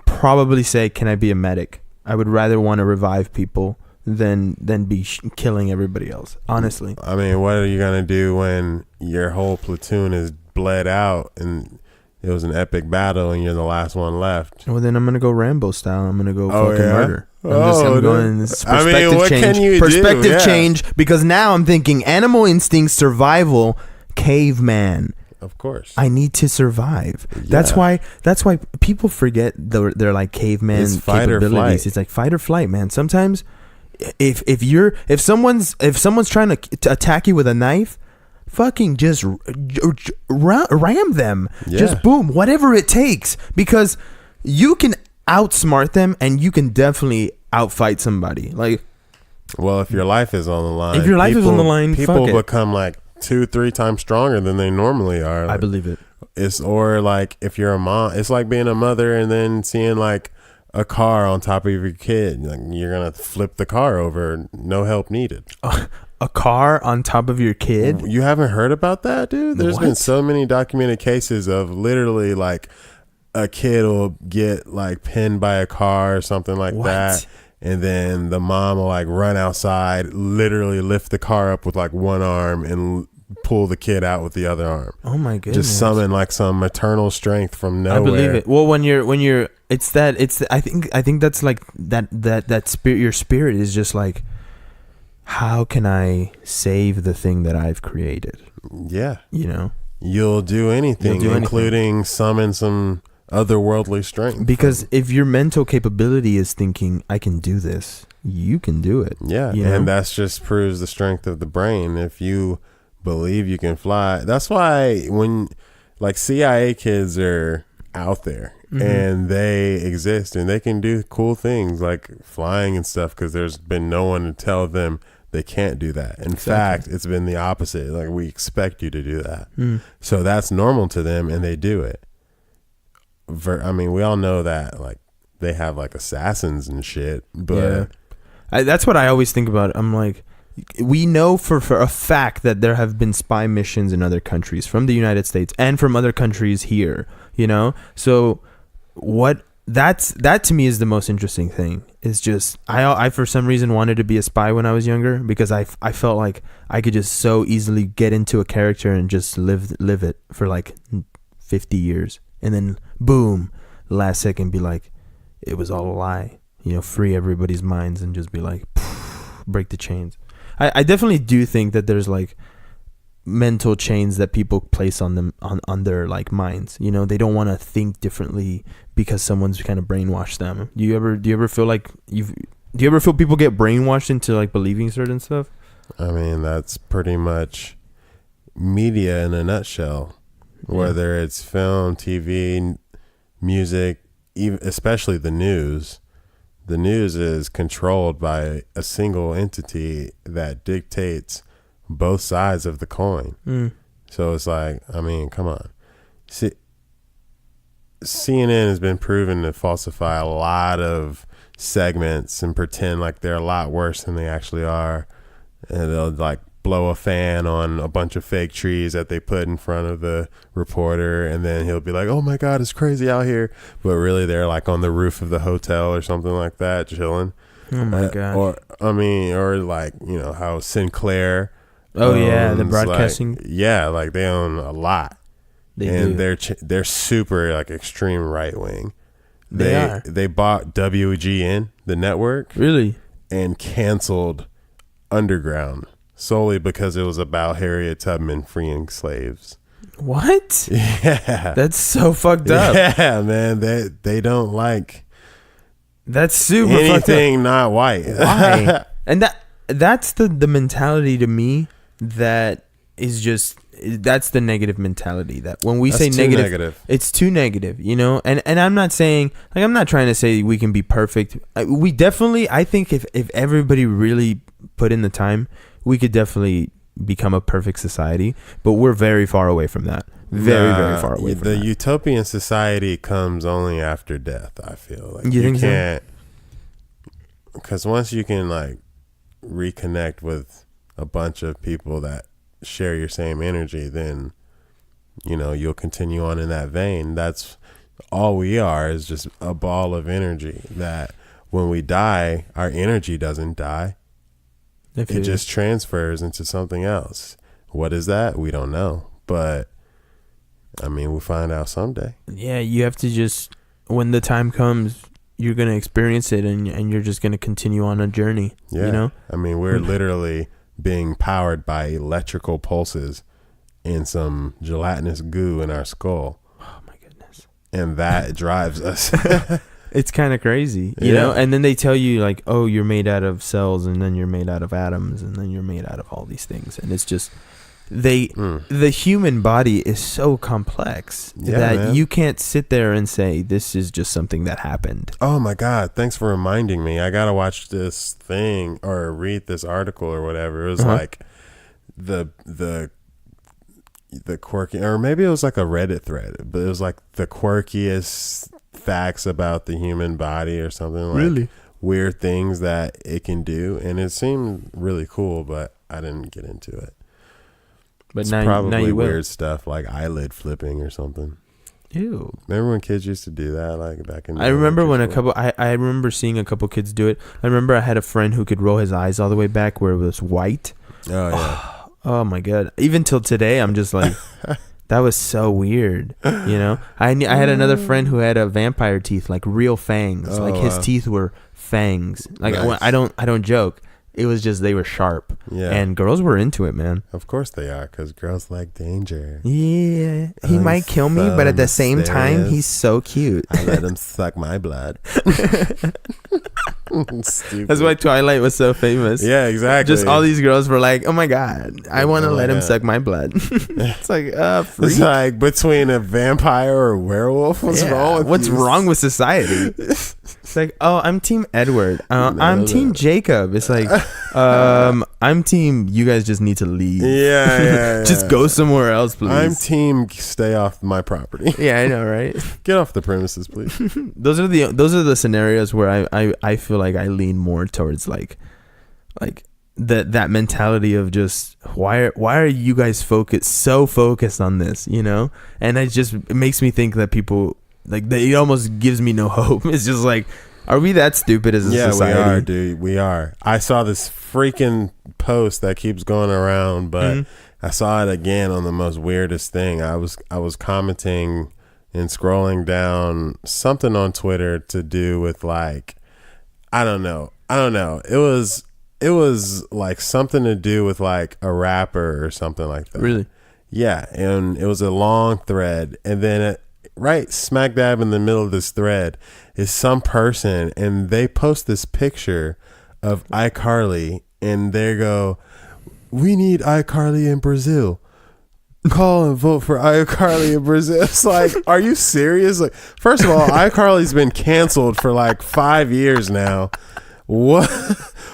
probably say, "Can I be a medic?" I would rather want to revive people than be killing everybody else, honestly. I mean, what are you gonna do when your whole platoon is bled out and it was an epic battle and you're the last one left? Well, then I'm gonna go Rambo style. I'm gonna go fucking murder. I'm going this perspective I mean, what change. Can you perspective change, because now I'm thinking animal instinct, survival, caveman. Of course, I need to survive. Yeah. That's why people forget they're like caveman capabilities. It's like fight or flight, man. Sometimes. If someone's trying to attack you with a knife, fucking just ram them. Yeah. Just boom, whatever it takes, because you can outsmart them and you can definitely outfight somebody. Like, well, if your life is on the line, people become like 2-3 times stronger than they normally are. I believe it. Or like if you're a mom, it's like being a mother and then seeing like a car on top of your kid. Like, you're gonna flip the car over, no help needed. A car on top of your kid? You haven't heard about that, dude? There's been so many documented cases of literally like a kid will get like pinned by a car or something like that, and then the mom will like run outside, literally lift the car up with like one arm and pull the kid out with the other arm. Oh my goodness. Just summon like some maternal strength from nowhere. I believe it. Well, when you're I think that's like that spirit. Your spirit is just like, how can I save the thing that I've created? Yeah. You know, you'll do anything, including summon some otherworldly strength. Because if your mental capability is thinking, I can do this, you can do it. Yeah. And that's just proves the strength of the brain. If you believe you can fly, that's why when like CIA kids are out there, and they exist and they can do cool things like flying and stuff, because there's been no one to tell them they can't do that. In fact, it's been the opposite. Like, we expect you to do that. So that's normal to them and they do it. I mean, we all know that like they have like assassins and shit. But that's what I always think about. I'm like, we know for a fact that there have been spy missions in other countries from the United States and from other countries here, you know? So that to me is the most interesting thing. Is just I for some reason wanted to be a spy when I was younger, because I felt like I could just so easily get into a character and just live it for like 50 years, and then boom, last second be like, it was all a lie, you know, free everybody's minds and just be like, break the chains. I definitely do think that there's like mental chains that people place on them on their like minds. You know, they don't want to think differently because someone's kind of brainwashed them. Do you ever feel like do you ever feel people get brainwashed into like believing certain stuff? I mean, that's pretty much media in a nutshell. Whether it's film, TV, music, even especially the news. The news is controlled by a single entity that dictates both sides of the coin. So it's like, I mean, come on. CNN has been proven to falsify a lot of segments and pretend like they're a lot worse than they actually are. And they'll like blow a fan on a bunch of fake trees that they put in front of the reporter, and then he'll be like, oh my God, it's crazy out here. But really they're like on the roof of the hotel or something like that, chilling. Oh my God. Or like, you know, how Sinclair the broadcasting. Like they own a lot. They're super like extreme right wing. They bought WGN, the network, really, and canceled Underground solely because it was about Harriet Tubman freeing slaves. What? Yeah, that's so fucked up. Yeah, man, they don't like. That's super anything not white. Why? And that's the mentality to me that is just, that's the negative mentality, that when we say negative, it's too negative, you know? And I'm not saying, like, I'm not trying to say we can be perfect. We definitely, I think if everybody really put in the time, we could definitely become a perfect society, but we're very far away from that. Very far away from that. The utopian society comes only after death, I feel like. You think can't, because once you can like reconnect with a bunch of people that share your same energy, then, you know, you'll continue on in that vein. That's all we are, is just a ball of energy that when we die, our energy doesn't die. It just transfers into something else. What is that? We don't know. But I mean, we'll find out someday. Yeah, you have to just, when the time comes, you're going to experience it, and you're just going to continue on a journey. Yeah. You know? I mean, we're literally being powered by electrical pulses and some gelatinous goo in our skull. Oh my goodness. And that drives us. It's kind of crazy, you know? And then they tell you like, oh, you're made out of cells, and then you're made out of atoms, and then you're made out of all these things. And it's just, the human body is so complex that you can't sit there and say this is just something that happened. Oh my God, thanks for reminding me. I gotta watch this thing or read this article or whatever. It was like the quirky, or maybe it was like a Reddit thread, but it was like the quirkiest facts about the human body or something, like really weird things that it can do, and it seemed really cool, but I didn't get into it. But it's probably weird stuff like eyelid flipping or something. Ew. Remember when kids used to do that, like back in? I remember when I remember seeing a couple kids do it. I remember I had a friend who could roll his eyes all the way back where it was white. Oh yeah. Oh my God. Even till today, I'm just like, that was so weird. You know, I had another friend who had a vampire teeth, like real fangs. Like his teeth were fangs. Like nice. I don't joke. It was just, they were sharp. Yeah. And girls were into it, man. Of course they are, because girls like danger. Yeah. He might kill me, but at the same time, he's so cute. I let him suck my blood. That's why Twilight was so famous. Yeah, exactly. Just all these girls were like, oh my God, I want to let him suck my blood. It's like, freak. It's like between a vampire or a werewolf. What's wrong with society? like, oh, I'm Team Edward. I'm Team Jacob. It's like, I'm Team. You guys just need to leave. Yeah. Just go somewhere else, please. I'm Team. Stay off my property. Yeah, I know, right? Get off the premises, please. Those are the scenarios where I feel like I lean more towards like that mentality of just why are you guys so focused on this, you know? And it makes me think that people like it almost gives me no hope. It's just like, are we that stupid as a society? Yeah, we are, dude. We are. I saw this freaking post that keeps going around, but I saw it again on the most weirdest thing. I was commenting and scrolling down something on Twitter to do with like, I don't know. It was like something to do with like a rapper or something like that. Really? Yeah, and it was a long thread, and then right smack dab in the middle of this thread is some person, and they post this picture of iCarly, and they go, "We need iCarly in Brazil. Call and vote for iCarly in Brazil." It's like, are you serious? Like, first of all, iCarly's been canceled for like 5 years now. What?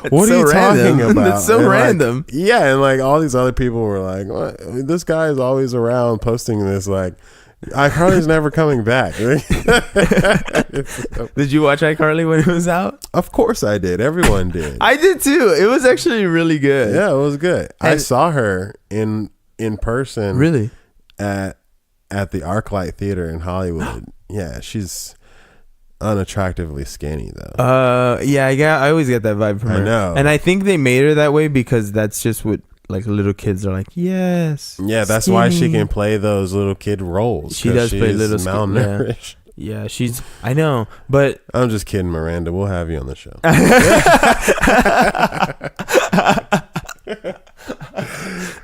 What are you talking about? It's so random. Yeah, and like all these other people were like, "What? This guy is always around posting this." Like, iCarly's never coming back. Did you watch iCarly when it was out? Of course I did. Everyone did. I did too. It was actually really good. Yeah, it was good. I saw her in person. Really? At the ArcLight Theater in Hollywood. Yeah, she's unattractively skinny though. Yeah, I always get that vibe from her. I know. And I think they made her that way because that's just what like little kids are like. Yes. Yeah, that's skinny. why she can play those little kid roles. She does play little malnourished. Yeah, I know, but I'm just kidding, Miranda. We'll have you on the show.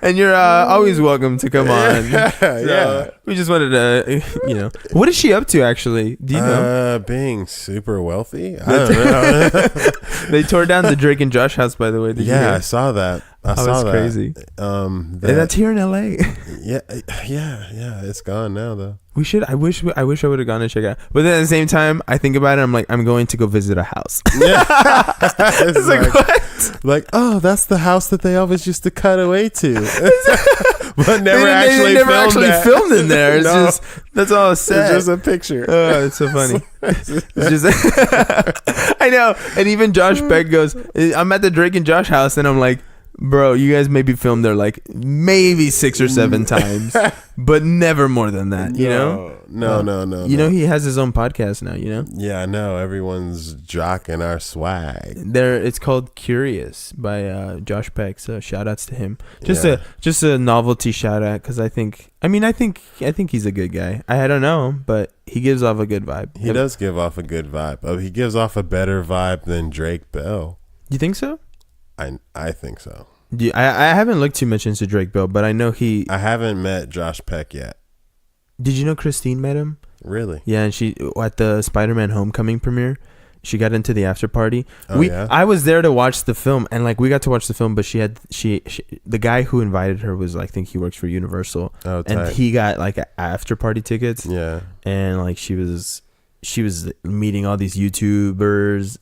And you're always welcome to come on. Yeah. We just wanted to, what is she up to actually? Do you know? Being super wealthy. I don't know. They tore down the Drake and Josh house, by the way. Did you hear? I saw that. I saw that. Crazy. And that's here in LA. Yeah. It's gone now though. We should. I wish I would have gone and check it out. But then at the same time, I think about it. I'm like, I'm going to go visit a house. Yeah. It's like what? Like, oh, that's the house that they always used to cut away to. But they never actually filmed in there. It's just that's all it's said. It's just a picture. Oh, it's so funny. It's just I know. And even Josh Peck goes, I'm at the Drake and Josh house, and I'm like, bro, you guys maybe filmed there like maybe 6 or 7 times, but never more than that, you know? No. You know, he has his own podcast now, you know? Yeah, I know. Everyone's jocking our swag. It's called Curious by Josh Peck, so shout outs to him. Just a novelty shout out, because I think he's a good guy. I don't know, but he gives off a good vibe. He does give off a good vibe. He gives off a better vibe than Drake Bell. You think so? I think so. I haven't looked too much into Drake Bell, but I know I haven't met Josh Peck yet. Did you know Christine met him? Really? Yeah, and she at the Spider-Man Homecoming premiere, she got into the after party. Yeah? I was there to watch the film, and like we got to watch the film, but she the guy who invited her was like, I think he works for Universal, and he got like after party tickets. Yeah, and like she was meeting all these YouTubers.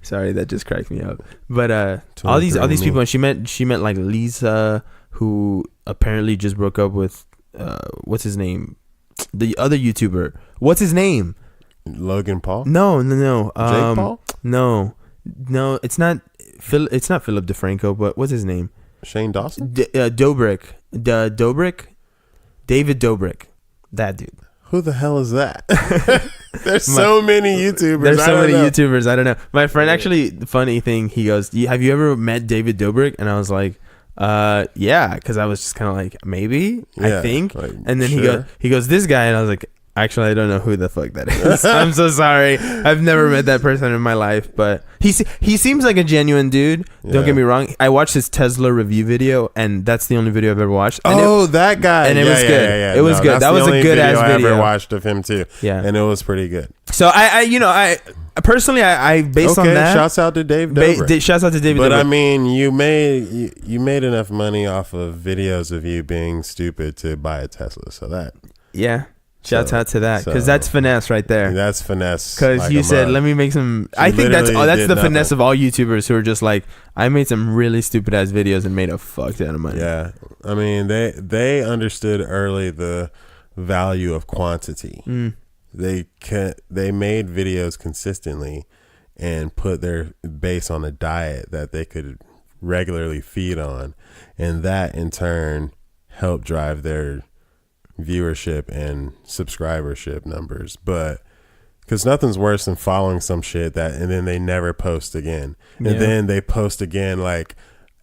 Sorry, that just cracked me up. But all these people, and she met like Lisa, who apparently just broke up with what's his name, the other YouTuber. What's his name? Logan Paul? No. Jake Paul? No, it's not Phil. It's not Philip DeFranco. But what's his name? Shane Dawson? Dobrik. David Dobrik. That dude. Who the hell is that? There's so many YouTubers. There's so many YouTubers. I don't know. My friend, actually, the funny thing, he goes, have you ever met David Dobrik? And I was like, yeah, because I was just kind of like, maybe, I think. Like, and then he goes, this guy, and I was like, actually, I don't know who the fuck that is. I'm so sorry. I've never met that person in my life, but he seems like a genuine dude. Don't get me wrong. I watched his Tesla review video, and that's the only video I've ever watched. And that guy. And it was good. Yeah. It was good. That was a good ass video I ever watched of him too. Yeah. And it was pretty good. So I personally, I based on that. Shouts out to Dave Dobrik. Shouts out to David. But Dobrik. I mean, you made enough money off of videos of you being stupid to buy a Tesla. So that. Yeah. Shouts out to that, because that's finesse right there. That's finesse. Because like you said, let me make some. I think that's the finesse of all YouTubers who are just like, I made some really stupid ass videos and made a fuck ton of money. Yeah, I mean they understood early the value of quantity. They made videos consistently and put their base on a diet that they could regularly feed on, and that in turn helped drive their viewership and subscribership numbers. But because nothing's worse than following some shit and then they never post again, and then they post again like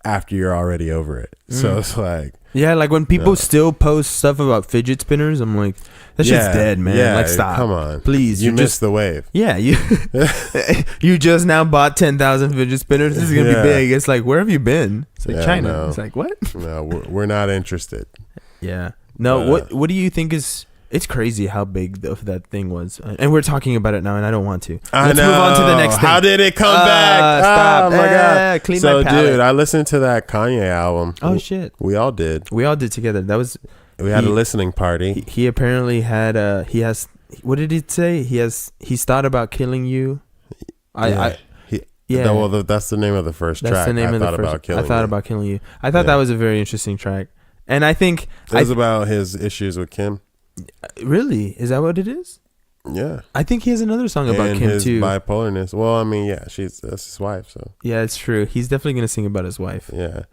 after you're already over it. So it's like, yeah, like when people still post stuff about fidget spinners, I'm like, that shit's dead, man. Yeah, like, stop, come on, please. You missed the wave. Yeah, you just now bought 10,000 fidget spinners. This is gonna be big. It's like, where have you been? It's like China. No. It's like, what? No, we're not interested. Yeah. No, what do you think is? It's crazy how big that thing was, and we're talking about it now, and I don't want to. Let's move on to the next thing. How did it come back? Stop! Oh my god! Clean my palate. Dude, I listened to that Kanye album. Oh shit! We all did. We all did together. That was. We had a listening party. He apparently had. He has. What did he say? He's thought about killing you. Well, that's the name of the first track. That's the name of the first. I thought about killing you. I thought that was a very interesting track. And I think it was about his issues with Kim. Really? Is that what it is? Yeah. I think he has another song about Kim his too. Bipolarness. Well, I mean, yeah, that's his wife. So yeah, it's true. He's definitely gonna sing about his wife. Yeah.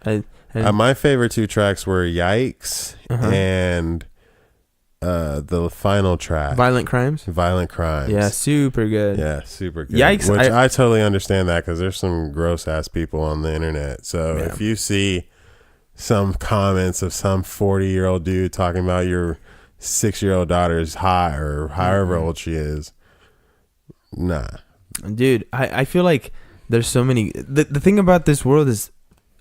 My favorite two tracks were "Yikes" and the final track, "Violent Crimes." Violent Crimes. Yeah, super good. Yeah, super good. Yikes! Which I totally understand that, because there's some gross ass people on the internet. So if you see some comments of some 40-year-old dude talking about your 6-year-old daughter's hot or however old she is, nah. Dude, I feel like there's so many. The thing about this world is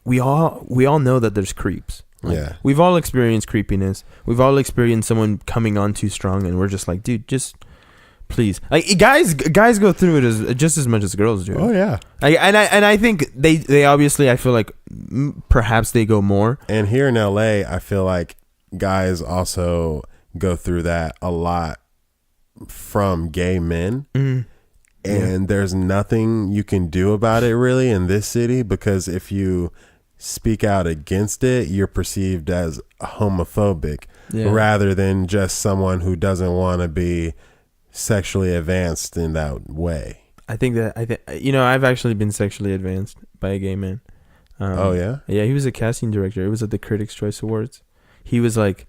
we all know that there's creeps. Like, we've all experienced creepiness. We've all experienced someone coming on too strong, and we're just like, dude, just please. Like, guys go through it just as much as girls do. Oh yeah. I think they obviously, I feel like perhaps they go more. And here in LA, I feel like guys also go through that a lot from gay men. And there's nothing you can do about it really in this city, because if you speak out against it, you're perceived as homophobic rather than just someone who doesn't want to be sexually advanced in that way. I've actually been sexually advanced by a gay man. Oh yeah? Yeah, he was a casting director. It was at the Critics' Choice Awards. He was like,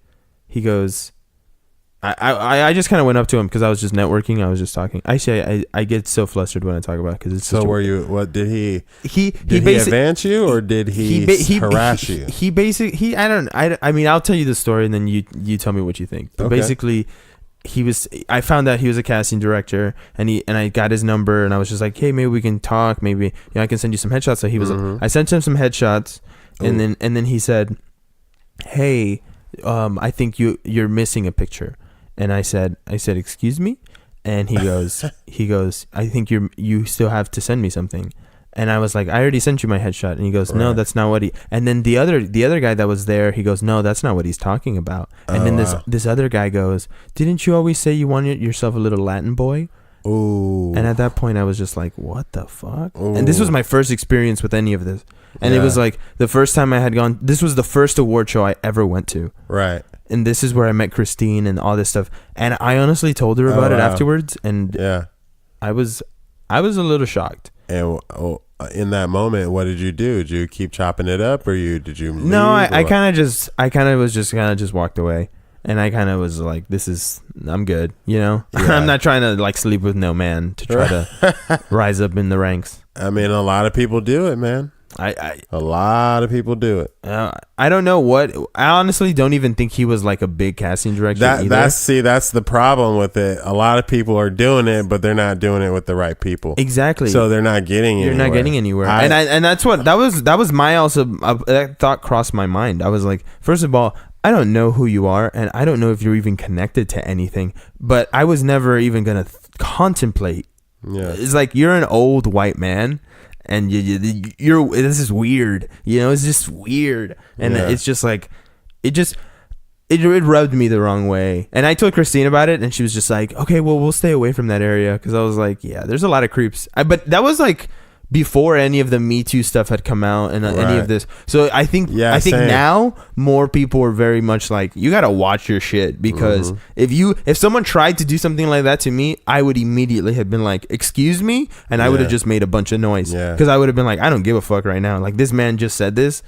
he goes, I just kind of went up to him because I was just networking. I was just talking. Actually, I get so flustered when I talk about it because it's so. What did he? He advance you, or did he harass you? I mean, I'll tell you the story and then you tell me what you think. But basically, I found out he was a casting director, and I got his number, and I was just like, hey, maybe we can talk. Maybe I can send you some headshots. So he was. I sent him some headshots, and then he said, hey, I think you're missing a picture. And I said, excuse me? And he goes, I think you still have to send me something. And I was like, I already sent you my headshot. And he goes, no, that's not what he. And then the other guy that was there, he goes, no, that's not what he's talking about. And then this other guy goes, didn't you always say you wanted yourself a little Latin boy? Ooh. And at that point, I was just like, what the fuck? Ooh. And this was my first experience with any of this. And it was like the first time I had gone. This was the first award show I ever went to. Right. And this is where I met Christine and all this stuff. And I honestly told her about it afterwards. And I was a little shocked. And in that moment, what did you do? Did you keep chopping it up, or did you leave? No, I kind of just walked away. And I kind of was like, I'm good, you know? Yeah. I'm not trying to like sleep with no man to try to rise up in the ranks. I mean, a lot of people do it, man. A lot of people do it. I don't know what. I honestly don't even think he was like a big casting director either. That's the problem with it. A lot of people are doing it, but they're not doing it with the right people. Exactly. So they're not getting anywhere. You're not getting anywhere. And that's what that was my also that thought crossed my mind. I was like, first of all, I don't know who you are, and I don't know if you're even connected to anything, but I was never even going to contemplate. Yeah. It's like you're an old white man, and you're this is weird. You know, it's just weird. And it's just like, it rubbed me the wrong way. And I told Christine about it, and she was just like, okay, well, we'll stay away from that area. Because I was like, yeah, there's a lot of creeps. But that was like before any of the Me Too stuff had come out and any of this. So I think same. now more people are very much like, you got to watch your shit, because if someone tried to do something like that to me, I would immediately have been like, excuse me, and I would have just made a bunch of noise, because I would have been like, I don't give a fuck right now. Like, this man just said this.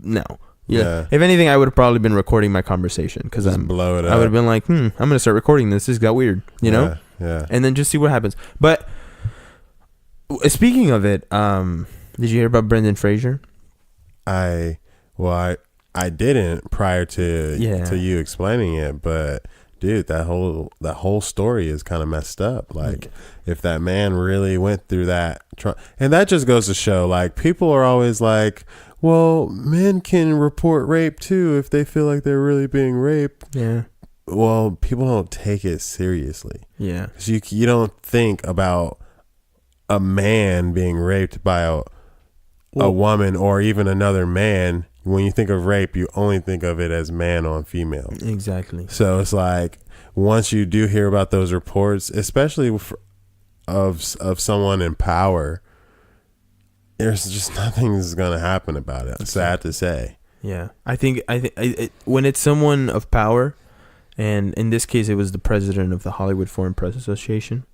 No. Yeah. If anything, I would have probably been recording my conversation, because blow it up. I would have been like, I'm gonna start recording this. This got weird, you know? Yeah. And then just see what happens. But speaking of it, did you hear about Brendan Fraser? I didn't prior to you explaining it, but dude, that whole story is kind of messed up. Like, if that man really went through that, and that just goes to show, like, people are always like, well, men can report rape too if they feel like they're really being raped. Yeah. Well, people don't take it seriously. Yeah. Because you don't think about a man being raped by a woman or even another man. When you think of rape, you only think of it as man on female. Exactly. So it's like, once you do hear about those reports, especially of someone in power, there's just nothing's gonna happen about it. It's sad to say. Yeah, I think when it's someone of power, and in this case, it was the president of the Hollywood Foreign Press Association.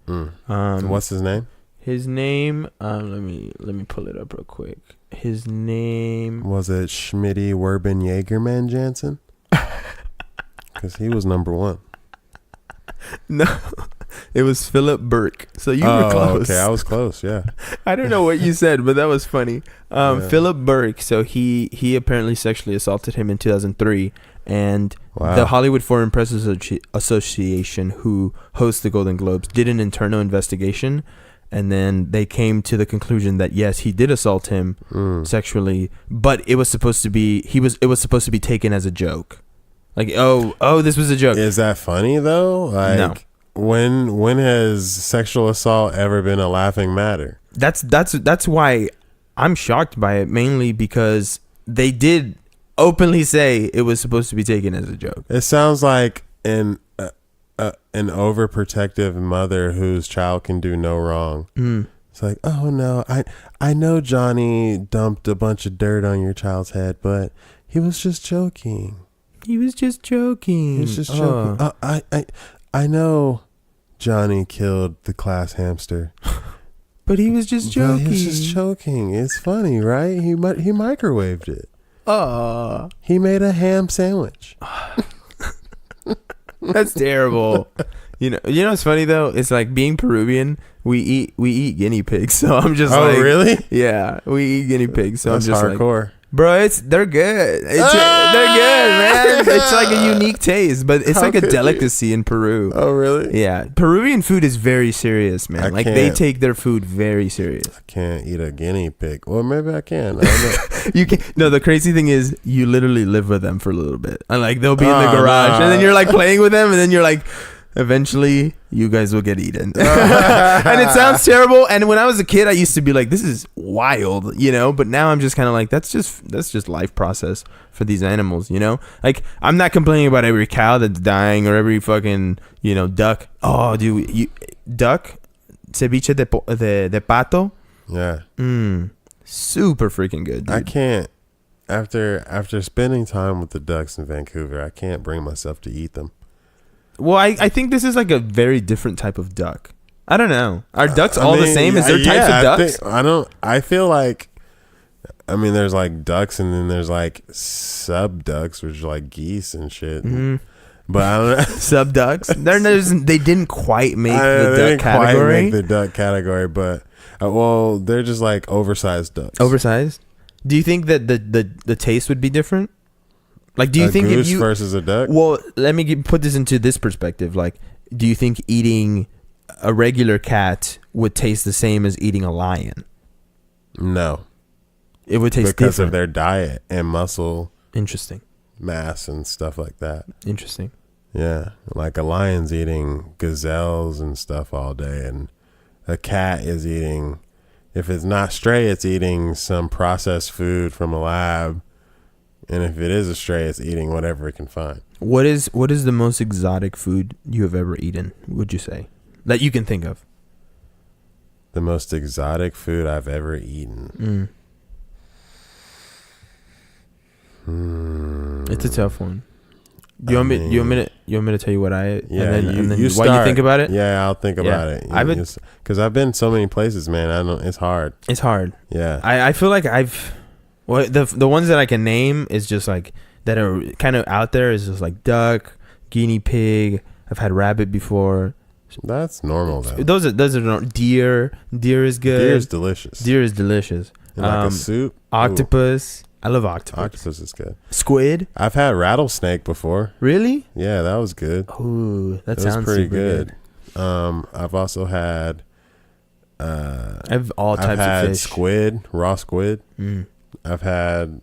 What's his name? His name, let me pull it up real quick. His name was it Schmitty Werben Jagerman Jansen? Because he was number one. No, it was Philip Burke. So you were close. Okay, I was close. Yeah. I don't know what you said, but that was funny. Philip Burke. So he apparently sexually assaulted him in 2003, and the Hollywood Foreign Press Association, who hosts the Golden Globes, did an internal investigation. And then they came to the conclusion that yes, he did assault him sexually, but it was supposed to be taken as a joke. Like, oh, this was a joke. Is that funny though? Like, no. When has sexual assault ever been a laughing matter? That's why I'm shocked by it, mainly because they did openly say it was supposed to be taken as a joke. It sounds like an overprotective mother whose child can do no wrong. It's like, oh no, I know Johnny dumped a bunch of dirt on your child's head, but he was just joking. He was just joking. I know Johnny killed the class hamster, but he was just joking. He was just joking. It's funny, right? He microwaved it. He made a ham sandwich. That's terrible. You know what's funny though? It's like, being Peruvian, we eat guinea pigs. So I'm just like, really? Yeah, we eat guinea pigs. So that's I'm just hardcore. Like, bro, they're good. They're good, man. It's like a unique taste, but it's like a delicacy in Peru. Oh, really? Yeah, Peruvian food is very serious, man. They take their food very serious. I can't eat a guinea pig. Well, maybe I can. I don't know. You can. No, the crazy thing is, you literally live with them for a little bit, and like they'll be in the garage, and then you're like playing with them, and then you're like, eventually you guys will get eaten. And it sounds terrible, and when I was a kid I used to be like, this is wild, but now I'm just kind of like, that's just life process for these animals, like, I'm not complaining about every cow that's dying or every fucking duck. Oh dude, duck ceviche de pato. Yeah. Super freaking good, dude. I can't, after spending time with the ducks in Vancouver, I can't bring myself to eat them. Well, I think this is like a very different type of duck. I don't know. Are ducks all the same? Is there types of ducks? I feel like, there's like ducks, and then there's like sub ducks, which are like geese and shit. Mm-hmm. But I don't know. Sub ducks? They didn't quite make the duck category. Quite make the duck category, but they're just like oversized ducks. Oversized? Do you think that the taste would be different? Like, do you think goose versus a duck? Well, let me put this into this perspective. Like, do you think eating a regular cat would taste the same as eating a lion? No. It would taste because different. of their diet and muscle. Interesting. mass and stuff like that. Interesting. Yeah, like a lion's eating gazelles and stuff all day, and a cat is eating, if it's not stray, it's eating some processed food from a lab, and if it is a stray, it's eating whatever it can find. What is the most exotic food you have ever eaten, would you say, that you can think of? The most exotic food I've ever eaten. It's a tough one. Do you want me to tell you what I ate? Yeah, and then you while you think about it? Yeah, I'll think about it. Because I've been so many places, man. I don't. It's hard. It's hard. Yeah. I feel like the ones that I can name is just like that are kind of out there is just like duck, guinea pig. I've had rabbit before. That's normal though. Those are normal. Deer is good. Deer is delicious. In like a soup. Octopus. Ooh. I love octopus. Octopus is good. Squid. I've had rattlesnake before. Really? Yeah, that was good. Ooh, that sounds pretty good. I've also had. I have all types of fish. Squid, raw squid. I've had.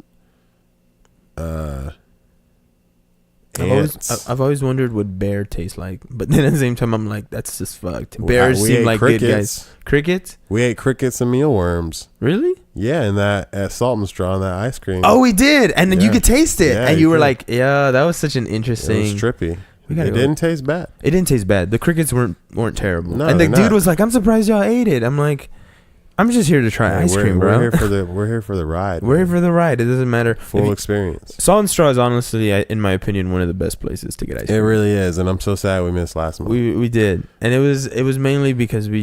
I've always wondered what bear tastes like, but then at the same time I'm like, that's just fucked. Bears seem like crickets. Good guys. Crickets? We ate crickets and mealworms. Really? Yeah, and that at Salt and Straw and that ice cream. Oh, we did, and then you could taste it, and you were could. Like, yeah, that was such an interesting. It was trippy. It didn't taste bad. It didn't taste bad. The crickets weren't terrible. No, and the dude was like, "I'm surprised y'all ate it." I'm like, I'm just here to try ice cream, bro. We're here for the ride. We're here for the ride. It doesn't matter. Full experience. Salt and Straw is honestly, in my opinion, one of the best places to get ice cream. It really is, and I'm so sad we missed last month. We did, and it was mainly because we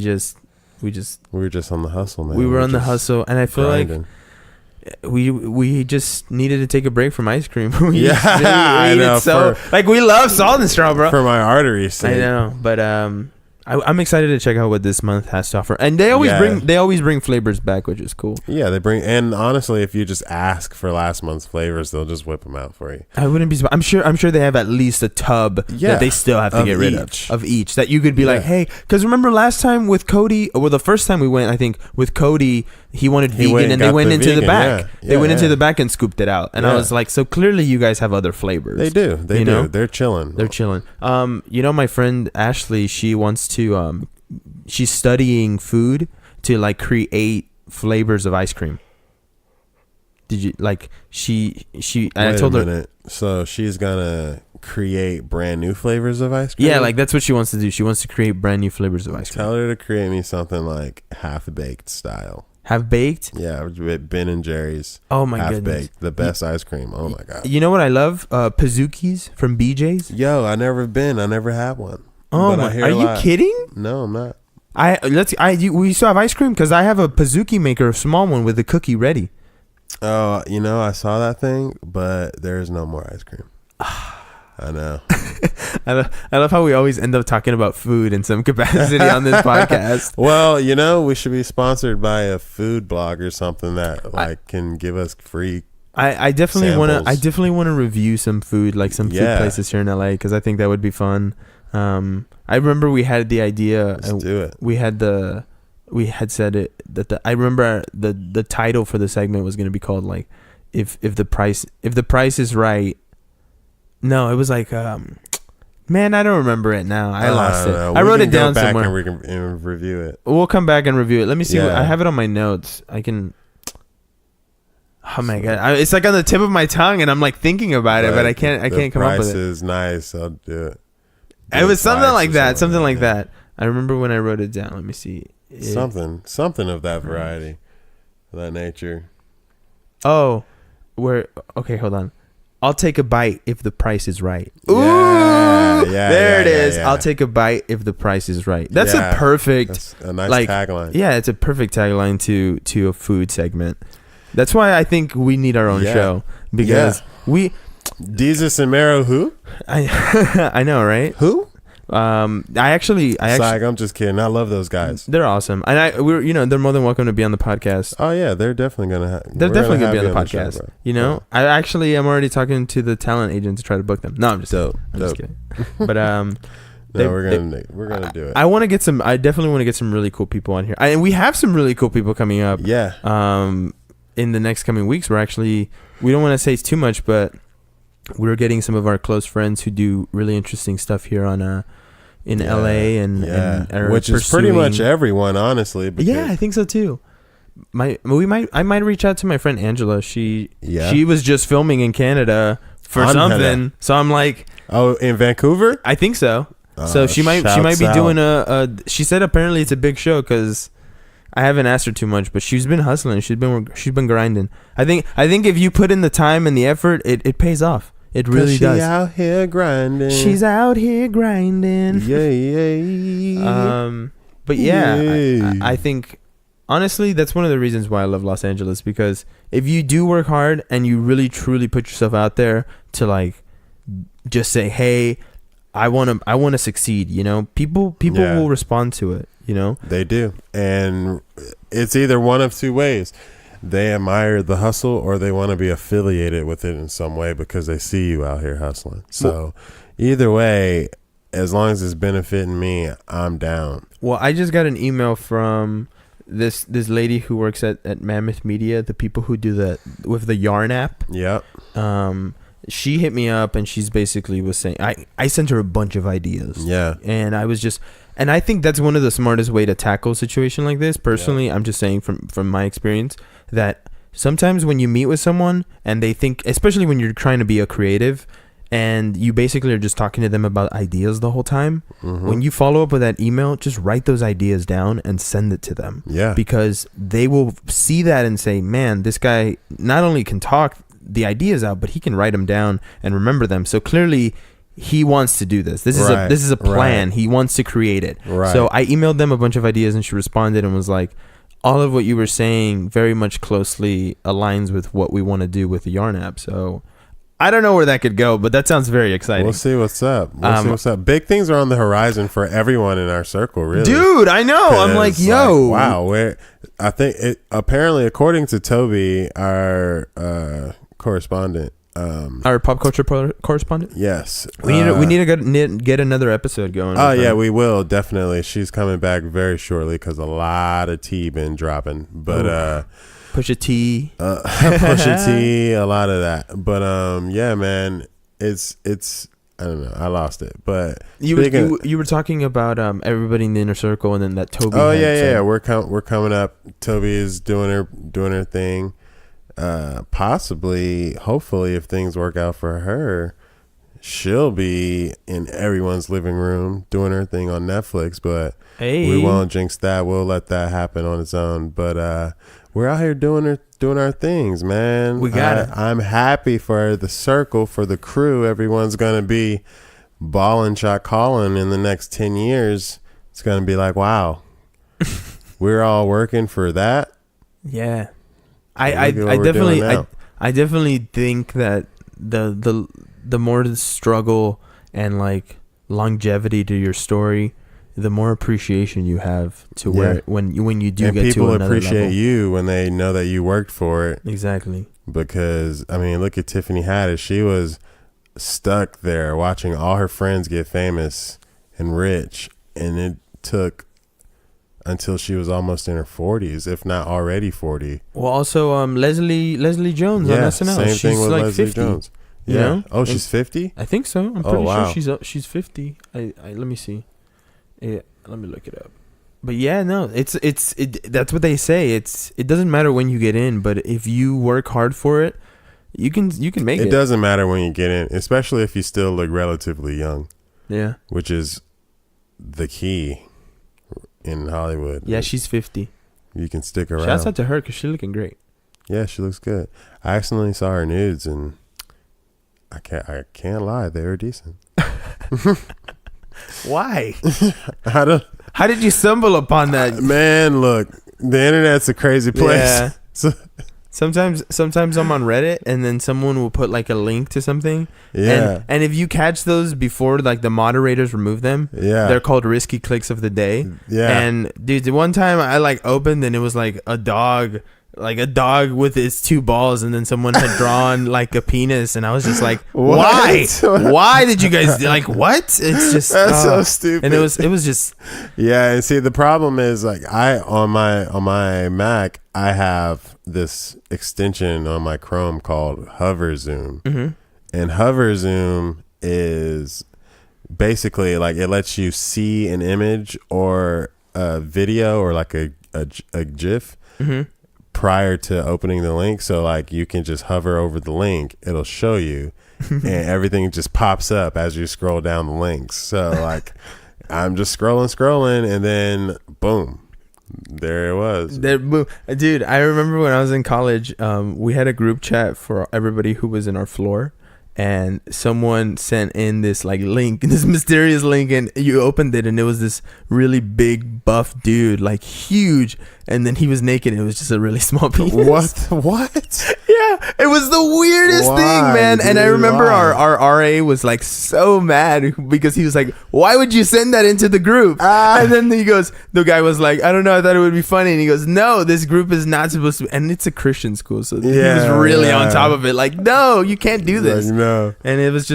were just on the hustle, man. We were on the hustle, and I feel grinding. Like we just needed to take a break from ice cream. I know. We love Salt and Straw, bro. For my arteries sake. I know, but I'm excited to check out what this month has to offer, and they always bring flavors back, which is cool. Yeah, they bring, and honestly, if you just ask for last month's flavors, they'll just whip them out for you. I wouldn't be surprised. I'm sure they have at least a tub that they still have to get rid of each that you could be like, hey, because remember last time with Cody, or the first time we went, I think with Cody, he wanted vegan, and they went into the back. They went into the back and scooped it out, and I was like, so clearly you guys have other flavors. They do. They do. They're chilling. My friend Ashley, she wants to she's studying food to like create flavors of ice cream. Did you like she and I told her, so she's gonna create brand new flavors of ice cream? Yeah, like that's what she wants to do. She wants to create brand new flavors of ice cream. Tell her to create me something like half-baked style. Half-baked? Yeah, Ben and Jerry's. Oh my goodness. Half-baked. The best ice cream. Oh my God. You know what I love? Pazookies from BJ's. Yo, I never had one. Oh my! Are you kidding? No, I'm not. We still have ice cream because I have a Pazookie maker, a small one with the cookie ready. Oh, I saw that thing, but there's no more ice cream. I know. I love how we always end up talking about food in some capacity on this podcast. Well, we should be sponsored by a food blog or something that can give us free. I definitely want to review some food, like some food places here in LA, because I think that would be fun. I remember we had the idea. Let's do it. We had said it that I remember the title for the segment was going to be called like if the price is right. No, it was like man, I don't remember it now. I lost it. I wrote it down somewhere. And we can review it. We'll come back and review it. Let me see. I have it on my notes. I can. Oh my God! It's like on the tip of my tongue, and I'm like thinking about it, but I can't come up with it. The price is nice. I'll do it. It was something like that. Something like that. I remember when I wrote it down. Let me see. Something of that variety, of that nature. Oh, okay, hold on. I'll take a bite if the price is right. Yeah, there it is. Yeah. I'll take a bite if the price is right. That's a perfect. That's a nice tagline. Yeah, it's a perfect tagline to a food segment. That's why I think we need our own show, because we. Jesus and Mero, who? I know, right? Who? I actually. I'm just kidding. I love those guys. They're awesome, and they're more than welcome to be on the podcast. Oh yeah, they're definitely gonna. They're definitely gonna be on the podcast. I actually am already talking to the talent agent to try to book them. No, I'm just kidding. But we're gonna do it. I want to get some. I definitely want to get some really cool people on here, and we have some really cool people coming up. Yeah. In the next coming weeks, we don't want to say too much, but we're getting some of our close friends who do really interesting stuff here on in LA and which is pretty much everyone, honestly. Yeah, I think so too. I might reach out to my friend Angela. She was just filming in Canada for something. So I'm like, oh, in Vancouver? I think so. So she might be doing she said apparently it's a big show because I haven't asked her too much, but she's been hustling. She's been grinding. I think if you put in the time and the effort, it pays off. It really does. She's out here grinding. She's out here grinding. Yeah. But yeah, I think honestly that's one of the reasons why I love Los Angeles, because if you do work hard and you really truly put yourself out there to like just say, hey, I want to succeed, you know, people will respond to it, you know. They do. And it's either one of two ways. They admire the hustle or they want to be affiliated with it in some way because they see you out here hustling. So either way, as long as it's benefiting me, I'm down. Well, I just got an email from this lady who works at Mammoth Media, the people who do with the Yarn app. Yep. She hit me up and she's basically was saying, I sent her a bunch of ideas. Yeah. And I think that's one of the smartest way to tackle a situation like this. Personally, I'm just saying from my experience that sometimes when you meet with someone and they think, especially when you're trying to be a creative and you basically are just talking to them about ideas the whole time, when you follow up with that email, just write those ideas down and send it to them. Yeah. Because they will see that and say, man, this guy not only can talk the ideas out, but he can write them down and remember them. So clearly he wants to do this. This is a plan. Right. He wants to create it. Right. So I emailed them a bunch of ideas and she responded and was like, all of what you were saying very much closely aligns with what we want to do with the Yarn app. So I don't know where that could go, but that sounds very exciting. We'll see what's up. Big things are on the horizon for everyone in our circle, really. Dude, I know. I'm like, yo. Wow. I think apparently, according to Toby, our correspondent, our pop culture correspondent. Yes, we need to get another episode going. Oh yeah, we will definitely. She's coming back very shortly because a lot of tea been dropping. But Pusha T, a lot of that. But yeah, man, it's I don't know. I lost it, but you were talking about everybody in the inner circle, and then that Toby. Oh yeah. We're coming up. Toby is doing her thing. Possibly, hopefully, if things work out for her, she'll be in everyone's living room doing her thing on Netflix. But we won't jinx that. We'll let that happen on its own. But we're out here doing our things, man. We got it. I'm happy for the circle, for the crew. Everyone's gonna be balling, shot calling in the next 10 years. It's gonna be like, wow, we're all working for that. Yeah. I definitely think that the more the struggle and like longevity to your story, the more appreciation you have to where when you do and get to another level. People appreciate you when they know that you worked for it. Exactly. Because I mean, look at Tiffany Haddish. She was stuck there watching all her friends get famous and rich, and it took until she was almost in her 40s, if not already 40. Well, also Leslie Jones on SNL. Same she's thing with like Leslie 50, Jones. Yeah. You know? Oh, she's 50? I think so. I'm pretty sure she's 50. I let me see. Yeah, let me look it up. But yeah, no, it's that's what they say. It doesn't matter when you get in, but if you work hard for it, you can make it. It doesn't matter when you get in, especially if you still look relatively young. Yeah. Which is the key in Hollywood. Yeah, she's 50. You can stick around. Shouts out to her because she's looking great. Yeah, she looks good. I accidentally saw her nudes and I can't lie, they were decent. Why? How did you stumble upon that? Man, look, the internet's a crazy place. Yeah. Sometimes I'm on Reddit and then someone will put like a link to something. Yeah. And if you catch those before like the moderators remove them, they're called risky clicks of the day. Yeah. And dude, the one time I like opened and it was like a dog with its two balls, and then someone had drawn like a penis, and I was just like, why? Why did you guys like what? It's just that's so stupid. And it was just and see the problem is like on my Mac I have this extension on my Chrome called Hover Zoom, And hover zoom is basically like it lets you see an image or a video or like a GIF prior to opening the link. So like you can just hover over the link, it'll show you, and everything just pops up as you scroll down the links. So like I'm just scrolling, and then boom, there it was. Dude, I remember when I was in college, we had a group chat for everybody who was in our floor. And someone sent in this like link, this mysterious link, and you opened it, and it was this really big buff dude, like huge, and then he was naked. It was just a really small penis. What? Yeah, it was the weirdest thing, man. Dude, and I remember our RA was like so mad because he was like, "Why would you send that into the group?" And then the guy was like, "I don't know, I thought it would be funny." And he goes, "No, this group is not supposed to." And it's a Christian school, so he was really on top of it. Like, no, you can't do this. Like, no. And it was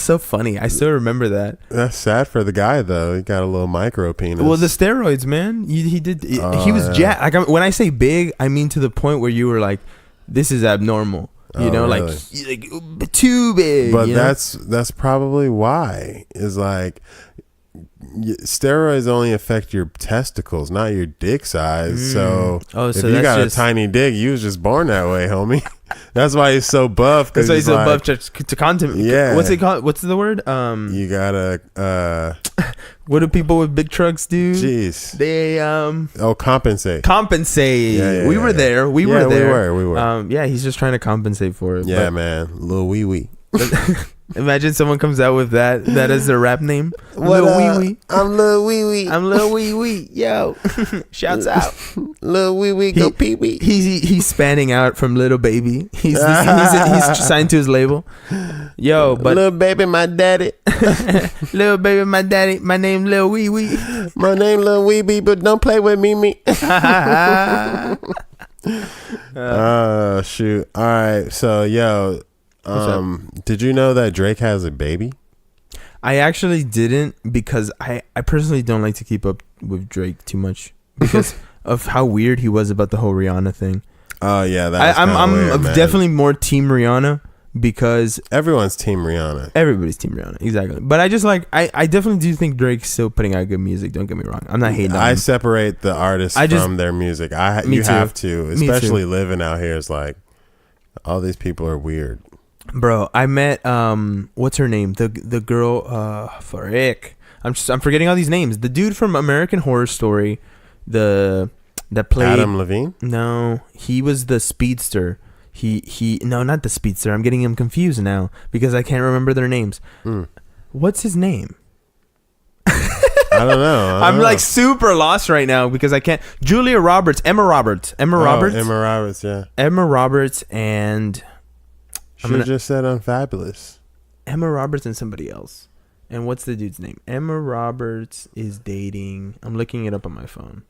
so funny. I still remember that. That's sad for the guy though. He got a little micro penis. Well, the steroids, man. He was jacked. Like, when I say big, I mean to the point where you were like, this is abnormal. You know, really? like too big. But that's probably why. Is like steroids only affect your testicles, not your dick size. So if you got a tiny dick, you was just born that way, homie. That's why he's so buff. That's why he's so buff to content. Yeah. What's it called? What's the word? You gotta. What do people with big trucks do? Jeez. They compensate. Compensate. Yeah, we were there. We were there. We were. Yeah, he's just trying to compensate for it. Yeah, man. Lil Wee Wee. Imagine someone comes out with that as their rap name. Lil Wee Wee. I'm Lil Wee Wee. I'm Lil Wee Wee. Yo, shouts out. Lil Wee Wee, go pee wee. He's spanning out from Little Baby. He's signed to his label. Yo, but Little Baby, my daddy. Little Baby, my daddy. My name Lil Wee Wee. My name Lil Wee Wee, but don't play with me. Oh shoot! All right, so yo. Did you know that Drake has a baby? I actually didn't, because I personally don't like to keep up with Drake too much because of how weird he was about the whole Rihanna thing. Oh yeah, I'm weird, definitely more team Rihanna, because everyone's team Rihanna. Everybody's team Rihanna, exactly. But I just I definitely do think Drake's still putting out good music. Don't get me wrong. I'm not hating on him. I separate the artists from their music. You have to, especially living out here. It's like all these people are weird. Bro, I met what's her name? The girl frick. I'm forgetting all these names. The dude from American Horror Story, that played Adam Levine? No, he was the speedster. No, not the speedster. I'm getting him confused now because I can't remember their names. What's his name? I don't know. I'm like super lost right now because I can't. Emma Roberts, yeah. Emma Roberts and Should have just said Unfabulous. Emma Roberts and somebody else. And what's the dude's name? Emma Roberts is dating. I'm looking it up on my phone.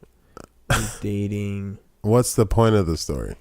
He's dating. What's the point of the story?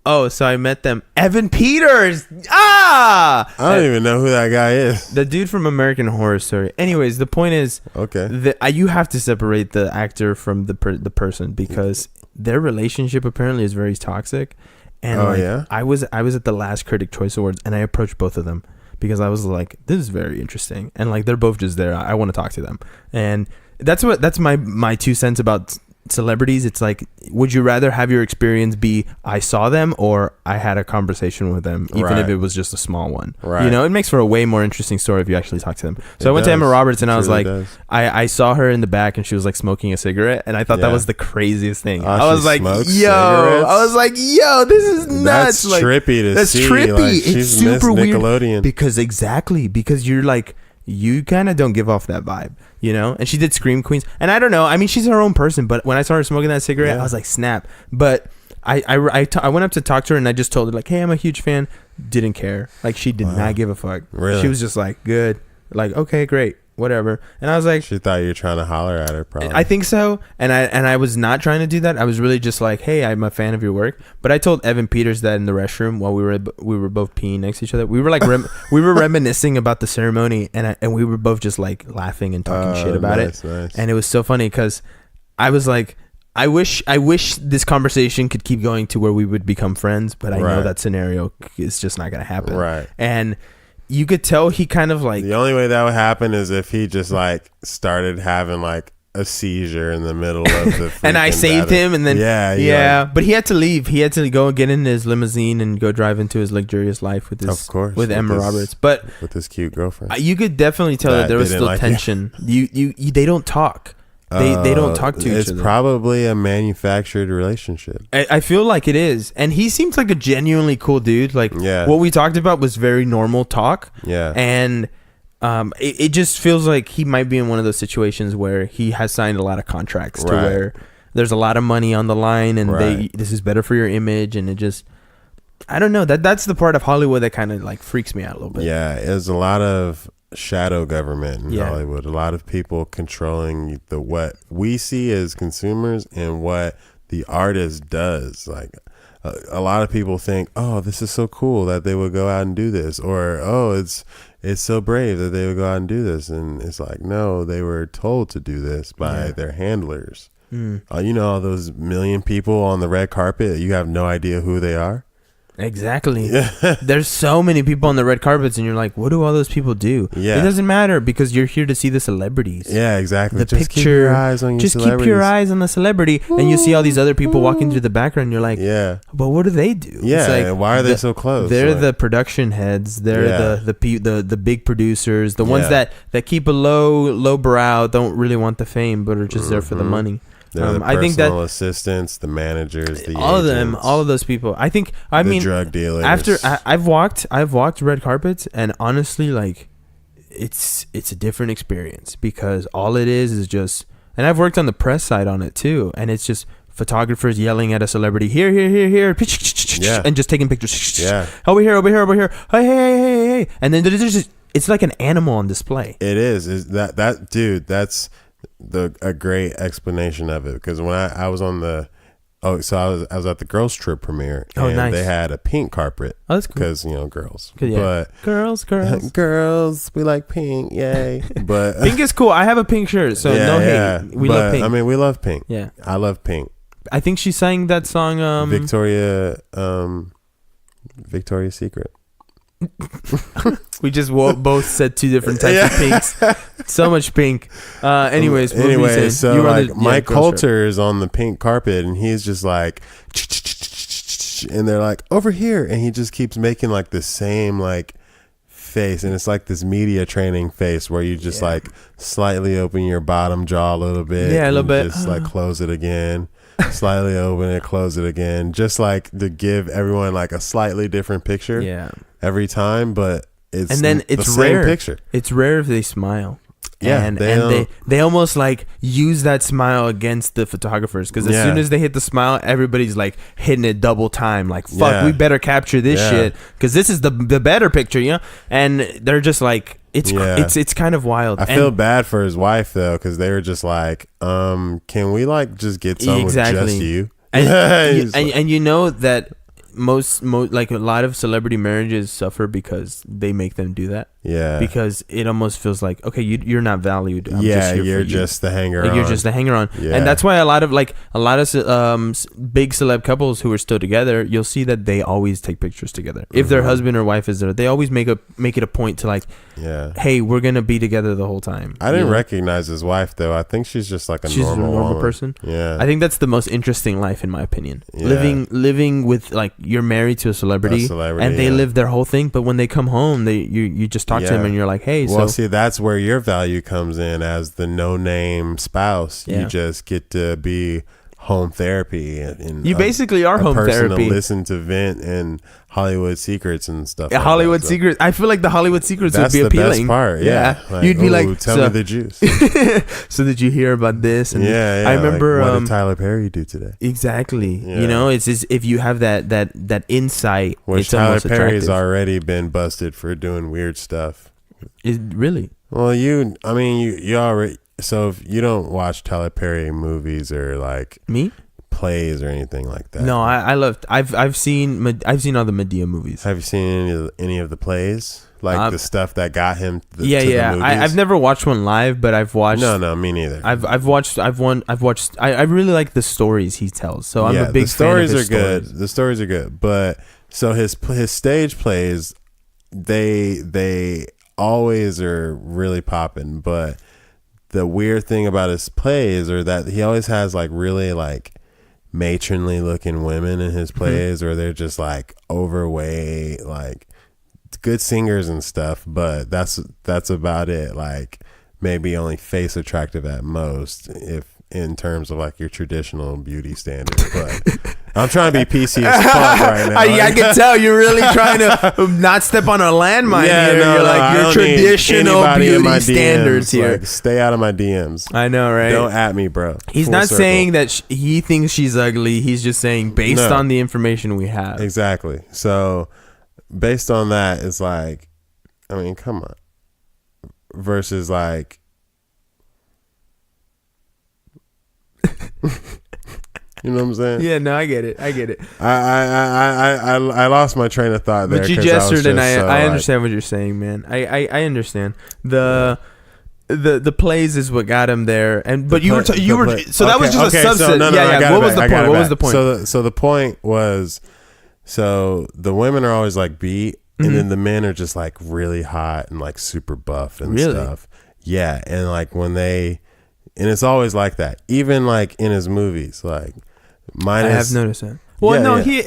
Oh, so I met them. Evan Peters. I don't even know who that guy is. The dude from American Horror Story. Anyways, the point is, you have to separate the actor from the person because their relationship apparently is very toxic. And I was at the last Critic Choice Awards, and I approached both of them because I was like, this is very interesting, and like they're both just there. I want to talk to them, and that's my 2 cents about celebrities. It's like, would you rather have your experience be I saw them or I had a conversation with them, even if it was just a small one? Right. You know, it makes for a way more interesting story if you actually talk to them. So I went to Emma Roberts, and I was like, I saw her in the back, and she was like smoking a cigarette, and I thought that was the craziest thing. I was like, yo, this is nuts. That's trippy to see. That's trippy. Like, it's super weird because you're like, you kind of don't give off that vibe, you know? And she did Scream Queens. And I don't know. I mean, she's her own person. But when I saw her smoking that cigarette, I was like, snap. But I went up to talk to her, and I just told her, like, hey, I'm a huge fan. Didn't care. Like, she did not give a fuck. Really? She was just like, good. Like, okay, great. Whatever. And I was like, she thought you were trying to holler at her, probably. I think so. And I was not trying to do that. I was really just like, hey, I'm a fan of your work. But I told Evan Peters that in the restroom while we were both peeing next to each other. We were like we were reminiscing about the ceremony, and we were both just like laughing and talking shit about it. Nice. And it was so funny because I was like, I wish this conversation could keep going to where we would become friends, but I know that scenario is just not gonna happen. Right. And you could tell he kind of like. The only way that would happen is if he just like started having like a seizure in the middle of the and I saved him, and then yeah. But he had to leave. He had to go get in his limousine and go drive into his luxurious life with his, of course, with Emma Roberts. But with his cute girlfriend, you could definitely tell that there was still tension. You they don't talk. They don't talk to each other. It's probably a manufactured relationship. I feel like it is, and he seems like a genuinely cool dude. Like what we talked about was very normal talk. Yeah, and. It just feels like he might be in one of those situations where he has signed a lot of contracts to where there's a lot of money on the line, and this is better for your image, and it just, I don't know, that's the part of Hollywood that kind of like freaks me out a little bit. Yeah, there's a lot of shadow government in Hollywood. A lot of people controlling what we see as consumers and what the artist does. Like a lot of people think, oh, this is so cool that they would go out and do this, or oh, it's so brave that they would go out and do this. And it's like, no, they were told to do this by their handlers. You know, all those million people on the red carpet, you have no idea who they are. Exactly. There's so many people on the red carpets, and you're like, what do all those people do? It doesn't matter, because you're here to see the celebrities. Yeah, exactly. The just picture, keep your eyes on your just celebrities. keep your eyes on the celebrity. And you see all these other people walking through the background, you're like, but what do they do? Yeah, it's like, why are they so close? They're the production heads. They're the big producers, the ones that keep a low brow, don't really want the fame, but are just there for the money. They're the personal I think that assistants, the managers, the all agents, of them, all of those people. I think the drug dealers. After I've walked red carpets, and honestly, like it's a different experience, because all it is just, and I've worked on the press side on it too, and it's just photographers yelling at a celebrity, here, and just taking pictures. Yeah, over here, hey, and then there's just, it's like an animal on display. It is that dude? That's a great explanation of it, because when I was on the I was at the girls trip premiere, and nice. They had a pink carpet. Oh, that's cool, because girls, but girls, we like pink, yay. But pink is cool. I have a pink shirt, so no hate. We love pink. I mean, we love pink. Yeah, I love pink. I think she sang that song Victoria's Secret. We just both said two different types of pinks. So much pink. Anyways, so like Mike Coulter is on the pink carpet, and he's just like, and they're like, over here, and he just keeps making like the same like face, and it's like this media training face where you just like slightly open your bottom jaw a little bit, a little bit, just like close it again. Slightly open it, close it again, just like to give everyone like a slightly different picture every time, but it's the same rare picture. It's rare if they smile. And they almost like use that smile against the photographers, because as soon as they hit the smile, everybody's like hitting it double time, like fuck, we better capture this shit, because this is the better picture, and they're just like, it's kind of wild. I feel bad for his wife though, because they were just like, can we like just get some with just you? And you know that most like a lot of celebrity marriages suffer because they make them do that. Yeah, because it almost feels like, okay, you're not valued. You're just the hanger on. You're just the hanger on. And that's why a lot of big celeb couples who are still together, you'll see that they always take pictures together. If their husband or wife is there, they always make it a point to like, hey, we're gonna be together the whole time. I didn't recognize his wife though. I think she's just like a normal person. Yeah, I think that's the most interesting life in my opinion. Living with, like, you're married to a celebrity and they live their whole thing, but when they come home, you just talk to them and you're like, hey, see, that's where your value comes in as the no-name spouse. You just get to be home therapy, and you basically are home therapy. To listen to vent and Hollywood secrets and stuff. Yeah, like Hollywood secrets. I feel like the Hollywood secrets would be appealing. That's the best part. Yeah. Like, you'd be like, tell me the juice. So did you hear about this? And I remember. Like, what did Tyler Perry do today? Exactly. You know, it's just, if you have that insight, which it's Tyler almost Perry's attractive. Already been busted for doing weird stuff. Is really? Well, you already. So if you don't watch Tyler Perry movies or like me. Plays or anything like that. No, I loved. I've seen all the Medea movies. Have you seen any of the plays? Like the stuff that got him. To the movies? I've never watched one live, but I've watched. No, me neither. I've watched. I really like the stories he tells. So I'm a big fan of his stories. The stories are good, but so his stage plays, they always are really popping, but the weird thing about his plays are that he always has like really like matronly looking women in his plays, or they're just like overweight, like good singers and stuff, but that's about it. Like maybe only face attractive at most, if in terms of like your traditional beauty standards. But I'm trying to be PC as fuck right now. I can tell you're really trying to not step on a landmine here. No, you're like your traditional beauty standards here. Like, stay out of my DMs. I know, right? Don't at me, bro. He's Full not circle. saying that he thinks she's ugly. He's just saying based on the information we have. Exactly. So based on that, it's like, I mean, come on. Versus like, you know what I'm saying? Yeah, no, I get it. I lost my train of thought there. But you gestured, and I understand what you're saying, man. I understand the plays is what got him there, and but you were so that was just a subset. So What was the point? What was the point? So the point was, so the women are always like beat, and then the men are just like really hot and like super buff and stuff. Yeah, and like and it's always like that, even like in his movies, like. I have noticed that. Well, he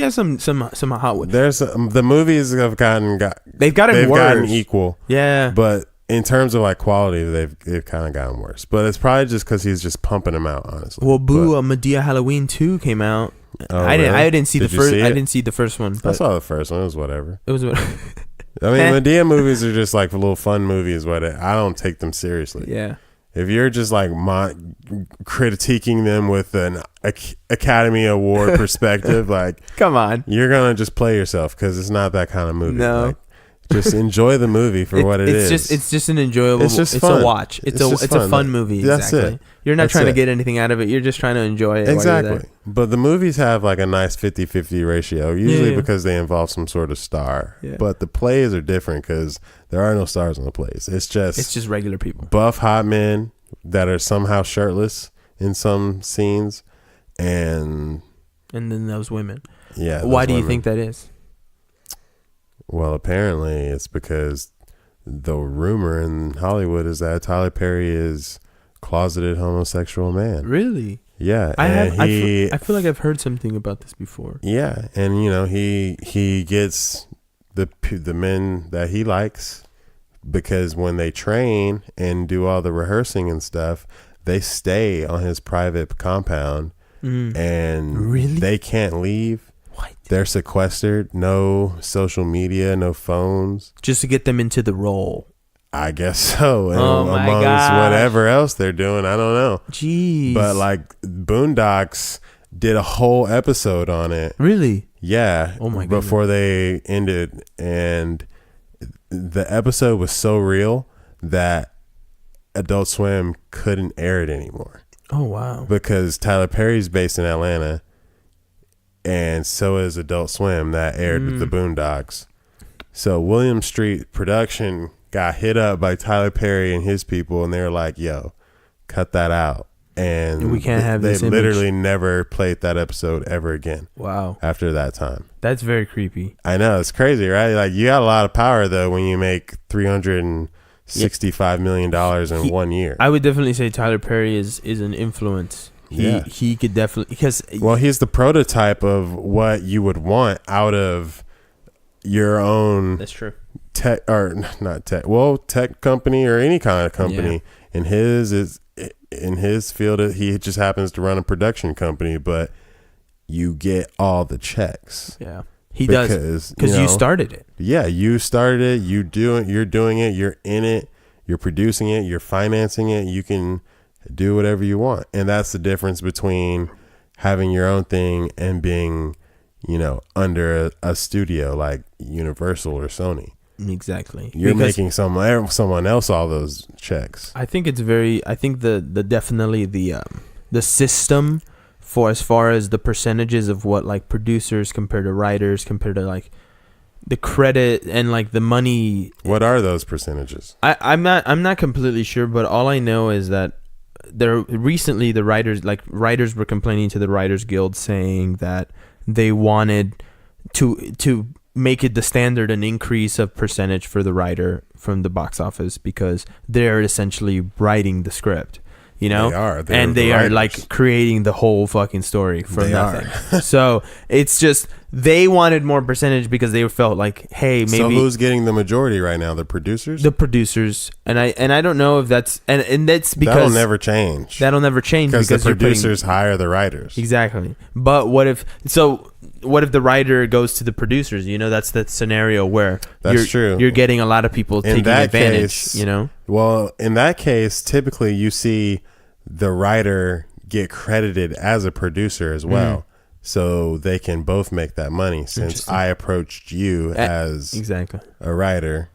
has some hot ones. There's the movies have they've gotten worse. Gotten equal. Yeah, but in terms of like quality, they've kind of gotten worse. But it's probably just because he's just pumping them out, honestly. Well, Medea Halloween 2 came out. Oh, I didn't see the first. I didn't see the first one. I saw the first one. It was whatever. It was. I mean, Medea movies are just like little fun movies, but I don't take them seriously. Yeah. If you're just like critiquing them with an Academy Award perspective, like, come on, you're gonna just play yourself, because it's not that kind of movie. No, like, just enjoy the movie for what it is. It's just an enjoyable. It's fun. a watch. It's a fun movie. That's exactly. it. You're not trying to get anything out of it. You're just trying to enjoy it. Exactly. But the movies have like a nice 50-50 ratio, usually because they involve some sort of star. Yeah. But the plays are different because there are no stars on the plays. It's just regular people, buff hot men that are somehow shirtless in some scenes, and then those women. Yeah. Why do you think that is? Well, apparently it's because the rumor in Hollywood is that Tyler Perry is closeted homosexual man. Really? Yeah. I feel like I've heard something about this before. Yeah, and he gets the men that he likes, because when they train and do all the rehearsing and stuff, they stay on his private compound, and they can't leave. What? They're sequestered. No social media, no phones. Just to get them into the role. I guess so. And amongst whatever else they're doing, I don't know. Jeez. But like Boondocks did a whole episode on it. Really? Yeah. Oh my god. Before they ended, and the episode was so real that Adult Swim couldn't air it anymore. Oh wow. Because Tyler Perry's based in Atlanta, and so is Adult Swim that aired the Boondocks. So William Street Production got hit up by Tyler Perry and his people, and they were like, yo, cut that out. And we can't have this They image. literally never played that episode ever again. Wow. After that time. That's very creepy. I know, it's crazy, right? Like, you got a lot of power though when you make $365 million in 1 year. I would definitely say Tyler Perry is an influence. He could definitely, because he's the prototype of what you would want out of your own. That's true. Tech, or not tech, tech company or any kind of company. In his field, he just happens to run a production company, but you get all the checks. Yeah, he does, because you started it. Yeah, you started it. You're doing it. You're in it. You're producing it. You're financing it. You can do whatever you want, and that's the difference between having your own thing and being, under a studio like Universal or Sony. Exactly. You're making someone else all those checks. I think it's definitely the system for as far as the percentages of what like producers compared to writers compared to like the credit and like the money. What are those percentages? I'm not completely sure, but all I know is that recently the writers were complaining to the Writers Guild saying that they wanted to make it the standard an increase of percentage for the writer from the box office because they're essentially writing the script. You know, they are like creating the whole fucking story from nothing. So it's just they wanted more percentage because they felt like, hey, maybe. So who's getting the majority right now? The producers. The producers, and I don't know if that's and that's because that'll never change. That'll never change because the producers hire the writers. Exactly. But what if the writer goes to the producers? You know, that's the scenario where you're getting a lot of people taking advantage. You know. Well, in that case, typically you see the writer get credited as a producer as well, so they can both make that money. Since I approached you as a writer,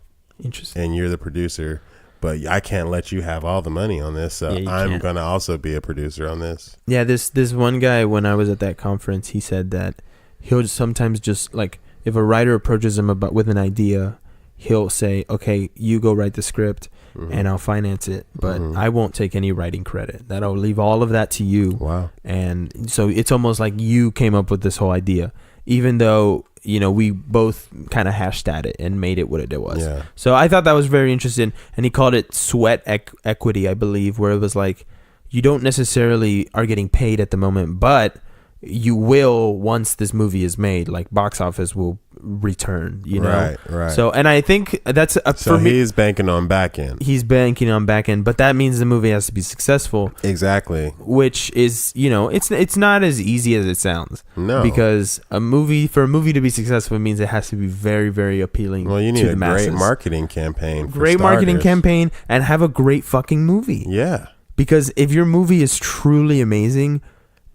and you're the producer, but I can't let you have all the money on this, so I'm gonna also be a producer on this. Yeah, this one guy, when I was at that conference, he said that he'll sometimes just like if a writer approaches him with an idea, he'll say, okay, you go write the script and I'll finance it, but I won't take any writing credit. That I'll leave all of that to you. Wow. And so it's almost like you came up with this whole idea, even though, you know, we both kind of hashed at it and made it what it was. Yeah. So I thought that was very interesting. And he called it sweat equity, I believe, where it was like, you don't necessarily are getting paid at the moment, but you will once this movie is made. Like box office will return, you know. Right. So, and I think that's so he's banking on back end. He's banking on back end, but that means the movie has to be successful. Exactly. Which is, you know, it's not as easy as it sounds. No. Because for a movie to be successful, it means it has to be very, very appealing. Well, you need to the a masses. great marketing campaign. Great marketing campaign, and have a great fucking movie. Yeah. Because if your movie is truly amazing,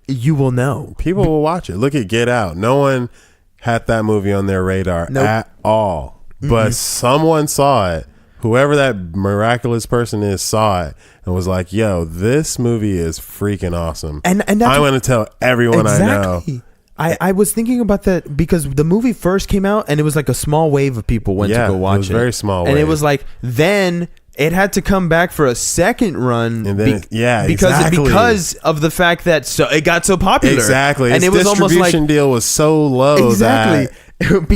you will know. People will watch it. Look at Get Out. No one had that movie on their radar at all. But someone saw it. Whoever that miraculous person is saw it and was like, yo, this movie is freaking awesome. And I'm going to tell everyone I know. I was thinking about that because the movie first came out and it was like a small wave of people went to go watch it. It was very small wave. And it was like, then it had to come back for a second run, and then because of the fact that it got so popular. Exactly, and its distribution deal was so low. Exactly,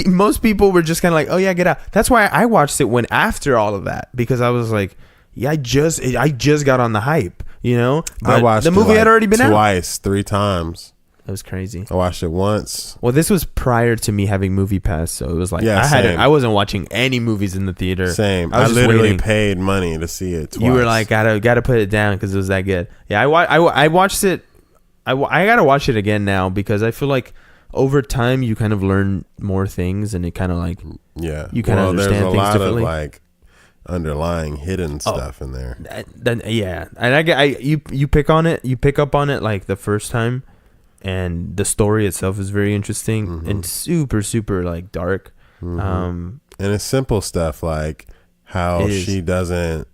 most people were just kind of like, "Oh yeah, Get Out." That's why I watched it when after all of that, because I was like, "Yeah, I just got on the hype," you know. But I watched the movie had already been twice, 3 times. That was crazy. I watched it once. Well, this was prior to me having Movie Pass, so it was like I wasn't watching any movies in the theater. Same. I literally paid money to see it twice. You were like, gotta put it down because it was that good. Yeah, I watched it. I gotta watch it again now because I feel like over time you kind of learn more things and it kind of like you kind of understand things differently. There's a lot of like underlying hidden stuff in there. And you pick up on it like the first time. And the story itself is very interesting and super, super like dark. And it's simple stuff like how she doesn't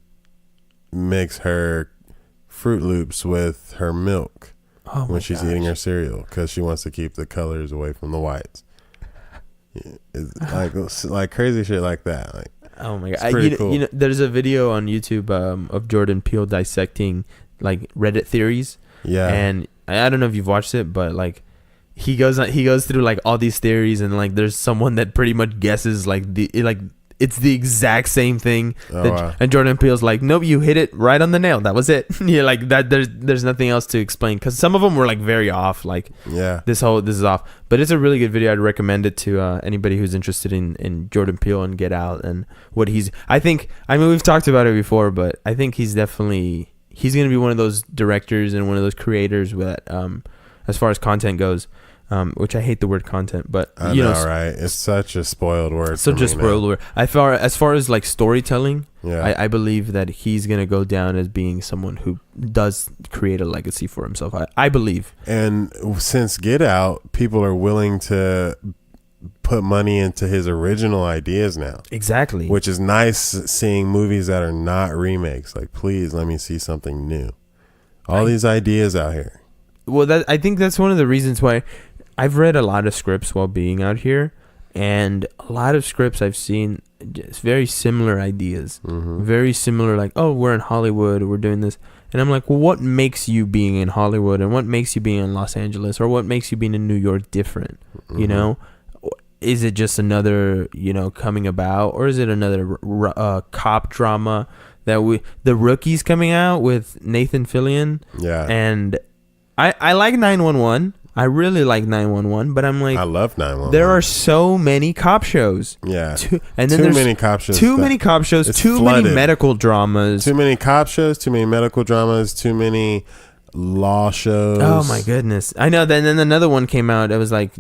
mix her Fruit Loops with her milk when she's eating her cereal because she wants to keep the colors away from the whites. It's like crazy shit like that. Like, oh my god! Cool. You know, there's a video on YouTube of Jordan Peele dissecting like Reddit theories. Yeah, and I don't know if you've watched it, but like he goes through like all these theories, and like there's someone that pretty much guesses it's the exact same thing. And Jordan Peele's like, nope, you hit it right on the nail. That was it. You're like that. There's nothing else to explain because some of them were like very off. Like this is off. But it's a really good video. I'd recommend it to anybody who's interested in Jordan Peele and Get Out and what he's. I mean, we've talked about it before, but I think he's going to be one of those directors and one of those creators that, as far as content goes, which I hate the word content, but I know, right? It's such a spoiled word. Such a spoiled word. As far as like storytelling, I believe that he's going to go down as being someone who does create a legacy for himself. I believe. And since Get Out, people are willing to put money into his original ideas now. Exactly. Which is nice seeing movies that are not remakes. Like, please let me see something new. All these ideas out here. Well, I think that's one of the reasons why I've read a lot of scripts while being out here, and a lot of scripts I've seen just very similar ideas. Very similar, like, oh, we're in Hollywood, we're doing this. And I'm like, well, what makes you being in Hollywood and what makes you being in Los Angeles or what makes you being in New York different? You know? is it just another, coming about, or is it another cop drama that the Rookie's coming out with Nathan Fillion? Yeah. And I like 911. I really like 911, but I'm like, I love 911. there are so many cop shows. Yeah. And then there's many cop shows. Too many cop shows. Too flooded. many medical dramas. Too many cop shows. Too many medical dramas. Too many law shows. Oh my goodness! I know. Then another one came out. It was like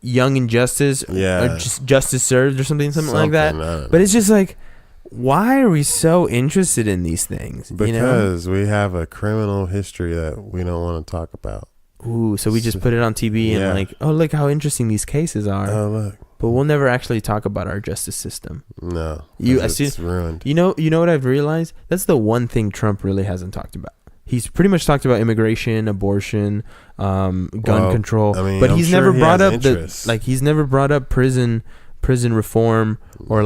Young Injustice. Yeah. Or just Justice Served or something like that. But But it's just like, why are we so interested in these things? Because we have a criminal history that we don't want to talk about. Ooh, so we just put it on TV and like, oh, look how interesting these cases are. Oh, look. But we'll never actually talk about our justice system. No. It's ruined. You know what I've realized? That's the one thing Trump really hasn't talked about. He's pretty much talked about immigration, abortion, gun control, but he's never brought up he's never brought up prison reform or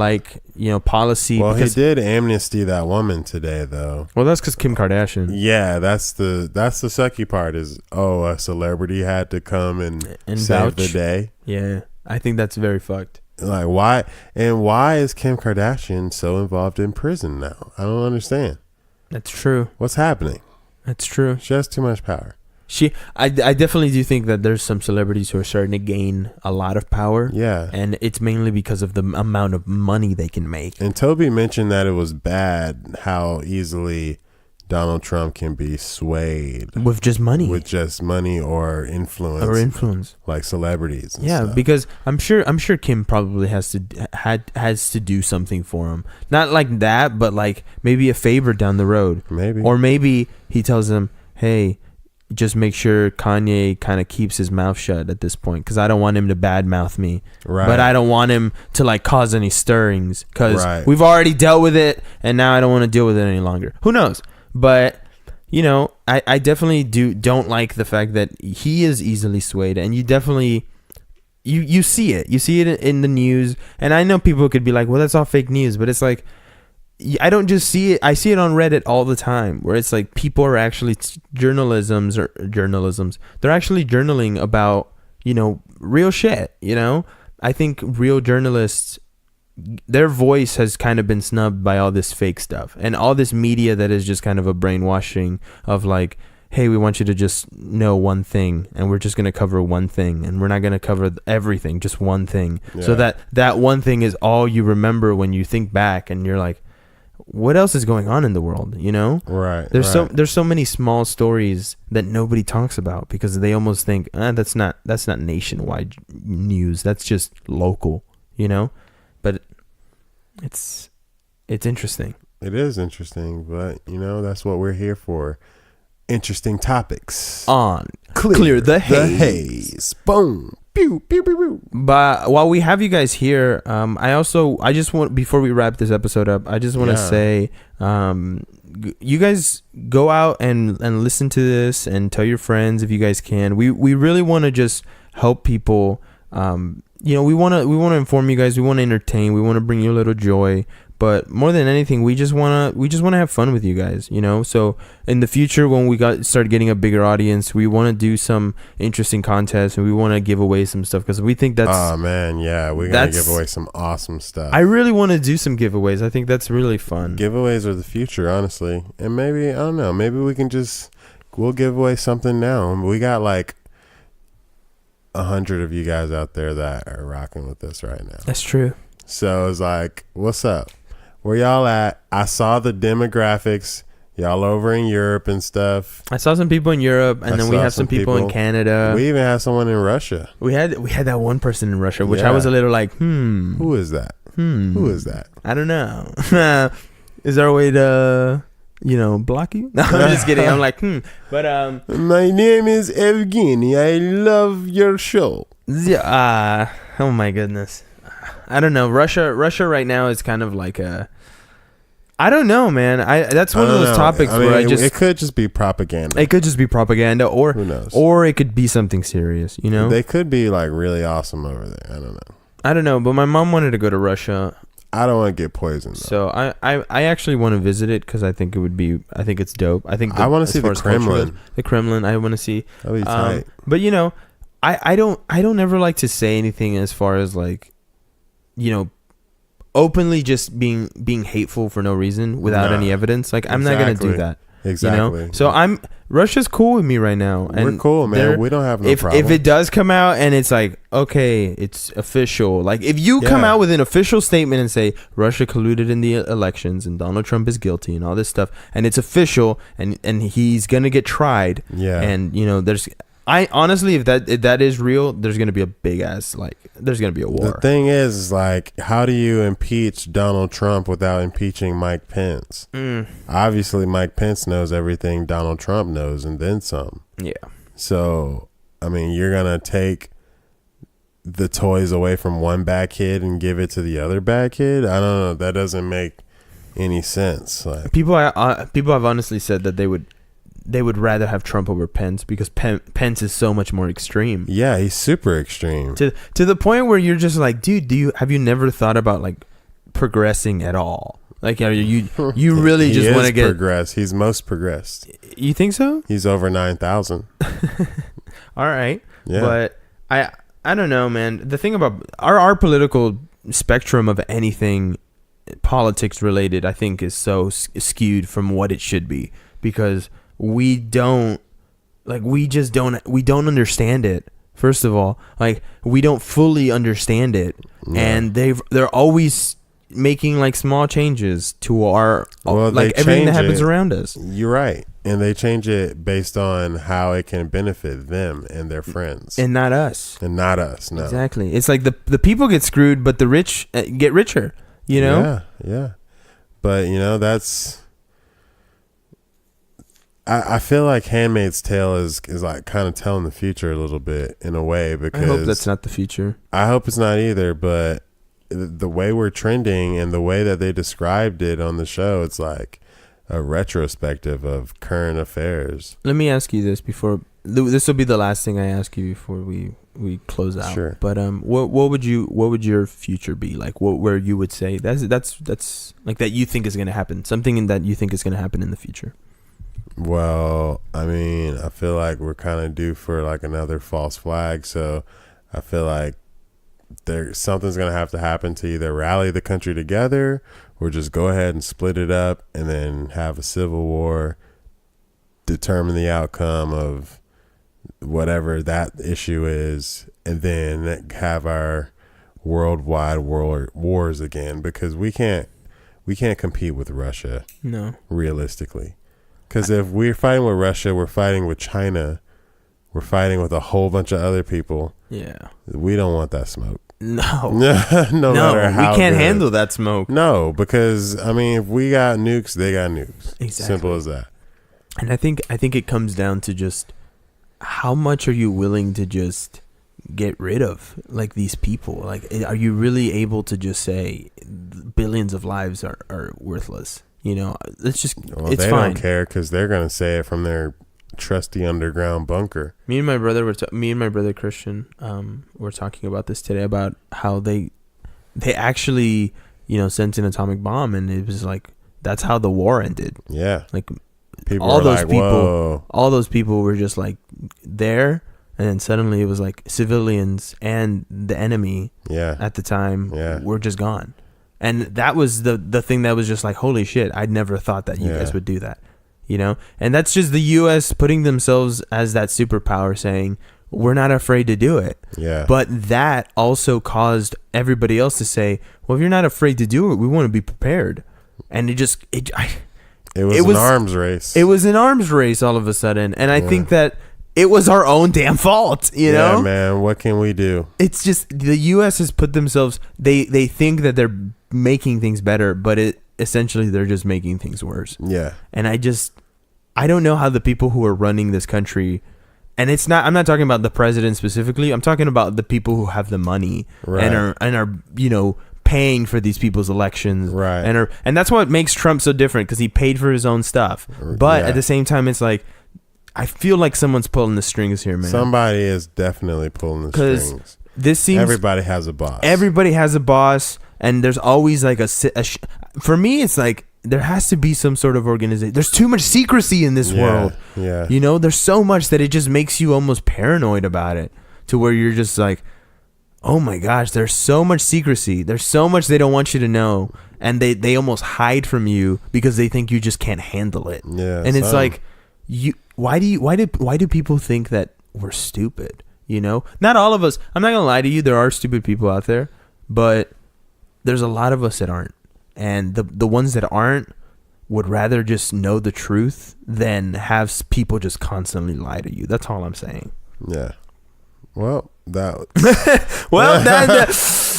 policy. Well, he did amnesty that woman today, though. Well, that's because Kim Kardashian. Yeah, that's the sucky part is a celebrity had to come and save the day. Yeah, I think that's very fucked. Like why is Kim Kardashian so involved in prison now? I don't understand. That's true. What's happening? That's true. She has too much power. I definitely do think that there's some celebrities who are starting to gain a lot of power. Yeah. And it's mainly because of the amount of money they can make. And Toby mentioned that it was bad how easily Donald Trump can be swayed. With just money. Or influence. Like celebrities and stuff. Because I'm sure Kim probably has to do something for him. Not like that, but like maybe a favor down the road. Maybe. Or maybe he tells him, hey, just make sure Kanye kind of keeps his mouth shut at this point, because I don't want him to badmouth me. Right. But I don't want him to like cause any stirrings, because we've already dealt with it and now I don't want to deal with it any longer. Who knows? But I definitely don't like the fact that he is easily swayed, and you definitely you see it in the news. And I know people could be like, well, that's all fake news, but it's like, I don't just see it. I see it on Reddit all the time, where it's like people are actually journalisms. They're actually journaling about, real shit. I think real journalists, their voice has kind of been snubbed by all this fake stuff and all this media that is just kind of a brainwashing of like, hey, we want you to just know one thing, and we're just going to cover one thing, and we're not going to cover everything, just one thing. Yeah. So that one thing is all you remember when you think back, and you're like, what else is going on in the world? Right. There's so many small stories that nobody talks about, because they almost think, that's not nationwide news. That's just local, but it's interesting. It is interesting, but that's what we're here for. Interesting topics on Clear the Haze. Boom. Pew, pew, pew, pew. But while we have you guys here, I just want, before we wrap this episode up, I just want to say, you guys go out and listen to this and tell your friends if you guys can. We really want to just help people. We want to inform you guys. We want to entertain. We want to bring you a little joy. But more than anything, we just want to have fun with you guys, So in the future, when we start getting a bigger audience, we want to do some interesting contests, and we want to give away some stuff, because we think that's... Oh, man, yeah. We're going to give away some awesome stuff. I really want to do some giveaways. I think that's really fun. Giveaways are the future, honestly. And maybe, I don't know, maybe we'll give away something now. We got like 100 of you guys out there that are rocking with us right now. That's true. So it's like, what's up? Where y'all at? I saw the demographics. Y'all over in Europe and stuff. I saw some people in Europe, and then we have some people in Canada. We even had someone in Russia. We had that one person in Russia, which I was a little like, Who is that? Who is that? I don't know. Is there a way to, block you? No, I'm just kidding. I'm like, But my name is Evgeny. I love your show. Yeah. Oh my goodness. I don't know. Russia right now is kind of like I don't know, man. That's one of those topics where it could just be propaganda. It could just be propaganda, or who knows? Or it could be something serious, They could be like really awesome over there. I don't know, but my mom wanted to go to Russia. I don't want to get poisoned, though. So I actually want to visit it, because I think it's dope. I want to see the Kremlin. The Kremlin, I want to see. That'd be tight. But I don't ever like to say anything as far as like openly just being hateful for no reason without any evidence. Like, I'm not gonna do that. Exactly. So Russia's cool with me right now, and we're cool, man. We don't have no problem. If it does come out and it's like, okay, it's official. Like, if you come out with an official statement and say Russia colluded in the elections and Donald Trump is guilty and all this stuff, and it's official, and he's gonna get tried. Yeah. And I honestly, if that is real, there's gonna be a big ass, like, there's gonna be a war. The thing is like, how do you impeach Donald Trump without impeaching Mike Pence? Obviously, Mike Pence knows everything Donald Trump knows and then some. Yeah. So, I mean, you're gonna take the toys away from one bad kid and give it to the other bad kid? I don't know. That doesn't make any sense. Like, people have honestly said that they would rather have Trump over Pence because Pence is so much more extreme. Yeah, he's super extreme. To the point where you're just like, dude, have you never thought about like progressing at all? Like, you really just want to get progress. He's most progressed. You think so? He's over 9,000. All right. Yeah. But I don't know, man. The thing about our political spectrum of anything politics related, I think, is so skewed from what it should be, because we don't understand it. First of all, like, we don't fully understand it. Yeah. And they're always making like small changes to our like everything that happens around us. You're right. And they change it based on how it can benefit them and their friends, and not us. No. Exactly. It's like the people get screwed, but the rich get richer, Yeah. But that's, I feel like Handmaid's Tale is like kind of telling the future a little bit in a way, because I hope that's not the future. I hope it's not either, but the way we're trending and the way that they described it on the show, it's like a retrospective of current affairs. Let me ask you this before, this will be the last thing I ask you before we close out. Sure. But what would your future be like? Where you would say that's like that you think is going to happen, something that you think is going to happen in the future? Well, I mean, I feel like we're kind of due for like another false flag. So I feel like something's going to have to happen to either rally the country together or just go ahead and split it up and then have a civil war, determine the outcome of whatever that issue is, and then have our worldwide wars again, because we can't compete with Russia. No. Realistically. Because if we're fighting with Russia, we're fighting with China, we're fighting with a whole bunch of other people. Yeah. We don't want that smoke. No. No matter how we can't handle that smoke. No, because, I mean, if we got nukes, they got nukes. Exactly. Simple as that. And I think it comes down to just how much are you willing to just get rid of, like, these people? Like, are you really able to just say billions of lives are worthless? It's just, it's they fine. Don't care, because they're gonna say it from their trusty underground bunker. Me and my brother Christian, were talking about this today, about how they actually sent an atomic bomb, and it was like, that's how the war ended. Yeah, like all those people were just like there, and then suddenly it was like civilians and the enemy. Yeah. At the time, were just gone. And that was the thing that was just like, holy shit, I'd never thought that you guys would do that, And that's just the U.S. putting themselves as that superpower, saying, we're not afraid to do it. Yeah. But that also caused everybody else to say, well, if you're not afraid to do it, we want to be prepared. And it was an arms race. It was an arms race all of a sudden. And I think that it was our own damn fault, know? Yeah, man. What can we do? It's just the U.S. has put themselves, they think that they're making things better, but essentially they're just making things worse. Yeah. And I don't know how the people who are running this country, and I'm not talking about the president specifically, I'm talking about the people who have the money, right, and are paying for these people's elections, right, and that's what makes Trump so different, because he paid for his own stuff, but at the same time it's like, I feel like someone's pulling the strings here, man. Somebody is definitely pulling the strings. This seems, everybody has a boss. Everybody has a boss, and there's always like for me, it's like there has to be some sort of organization. There's too much secrecy in this world. Yeah. There's so much that it just makes you almost paranoid about it, to where you're just like, oh my gosh, there's so much secrecy. There's so much they don't want you to know, and they almost hide from you because they think you just can't handle it. Yeah, and it's like, why do people think that we're stupid? You know, not all of us. I'm not gonna lie to you. There are stupid people out there, but there's a lot of us that aren't, and the ones that aren't would rather just know the truth than have people just constantly lie to you. That's all I'm saying. Yeah. Well, that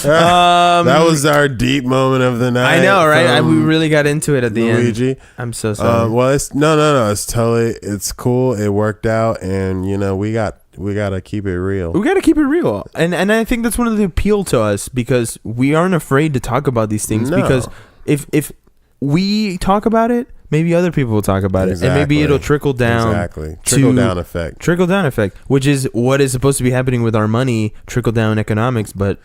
that was our deep moment of the night. I know, right? We really got into it at the Luigi. end. I'm so sorry. Well, it's no. It's cool. It worked out, and we gotta keep it real. We gotta keep it real, and I think that's one of the appeal to us, because we aren't afraid to talk about these things. No. Because if we talk about it, maybe other people will talk about it, and maybe it'll trickle down. Exactly. Trickle down effect, which is what is supposed to be happening with our money. Trickle down economics, but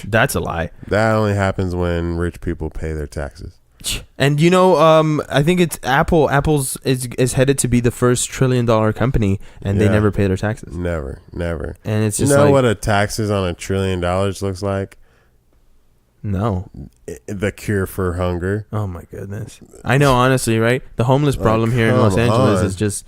that's a lie. That only happens when rich people pay their taxes. And I think it's Apple's is headed to be the first $1 trillion company, and they never pay their taxes. Never. And it's just what a taxes on $1 trillion looks like? No. The cure for hunger. Oh my goodness. I know, honestly, right? The homeless problem here in Los Angeles is just,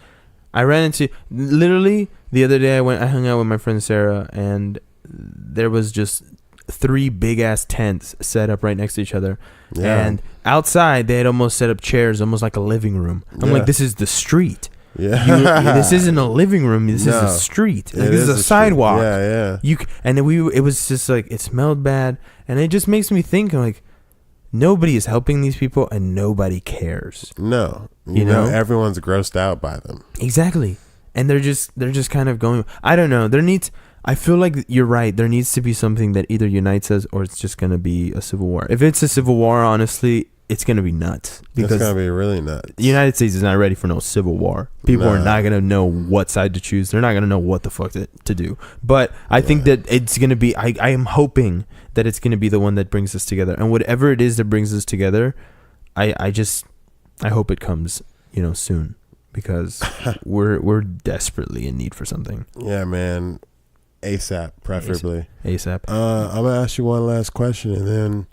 I ran into, literally the other day I hung out with my friend Sarah, and there was just 3 big ass tents set up right next to each other. Yeah. And outside they had almost set up chairs, almost like a living room. I'm like, this is the street. Yeah. This isn't a living room. This is a street. This is a sidewalk. Yeah. It was just like, it smelled bad, and it just makes me think, like, nobody is helping these people and nobody cares. No. You know, everyone's grossed out by them. Exactly. And they're just kind of going, I don't know. I feel like you're right. There needs to be something that either unites us, or it's just going to be a civil war. If it's a civil war, honestly, it's going to be nuts. Because it's going to be really nuts. The United States is not ready for no civil war. People are not going to know what side to choose. They're not going to know what the fuck to do. But I think that it's going to be, I am hoping that it's going to be the one that brings us together. And whatever it is that brings us together, I hope it comes, soon. Because we're desperately in need for something. Yeah, man. ASAP, preferably. ASAP. I'm going to ask you one last question, and then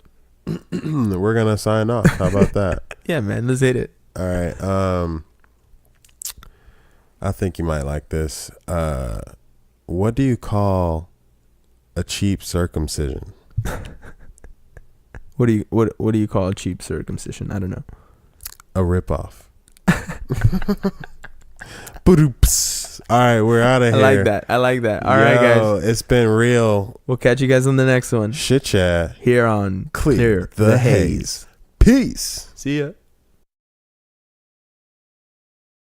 we're going to sign off. How about that? Yeah, man. Let's hit it. All right. I think you might like this. What do you call a cheap circumcision? What do you call a cheap circumcision? I don't know. A ripoff. All right, we're out of here. I like that. All right, guys. It's been real. We'll catch you guys on the next one. Chit chat here on Clear the Haze. Peace. See ya.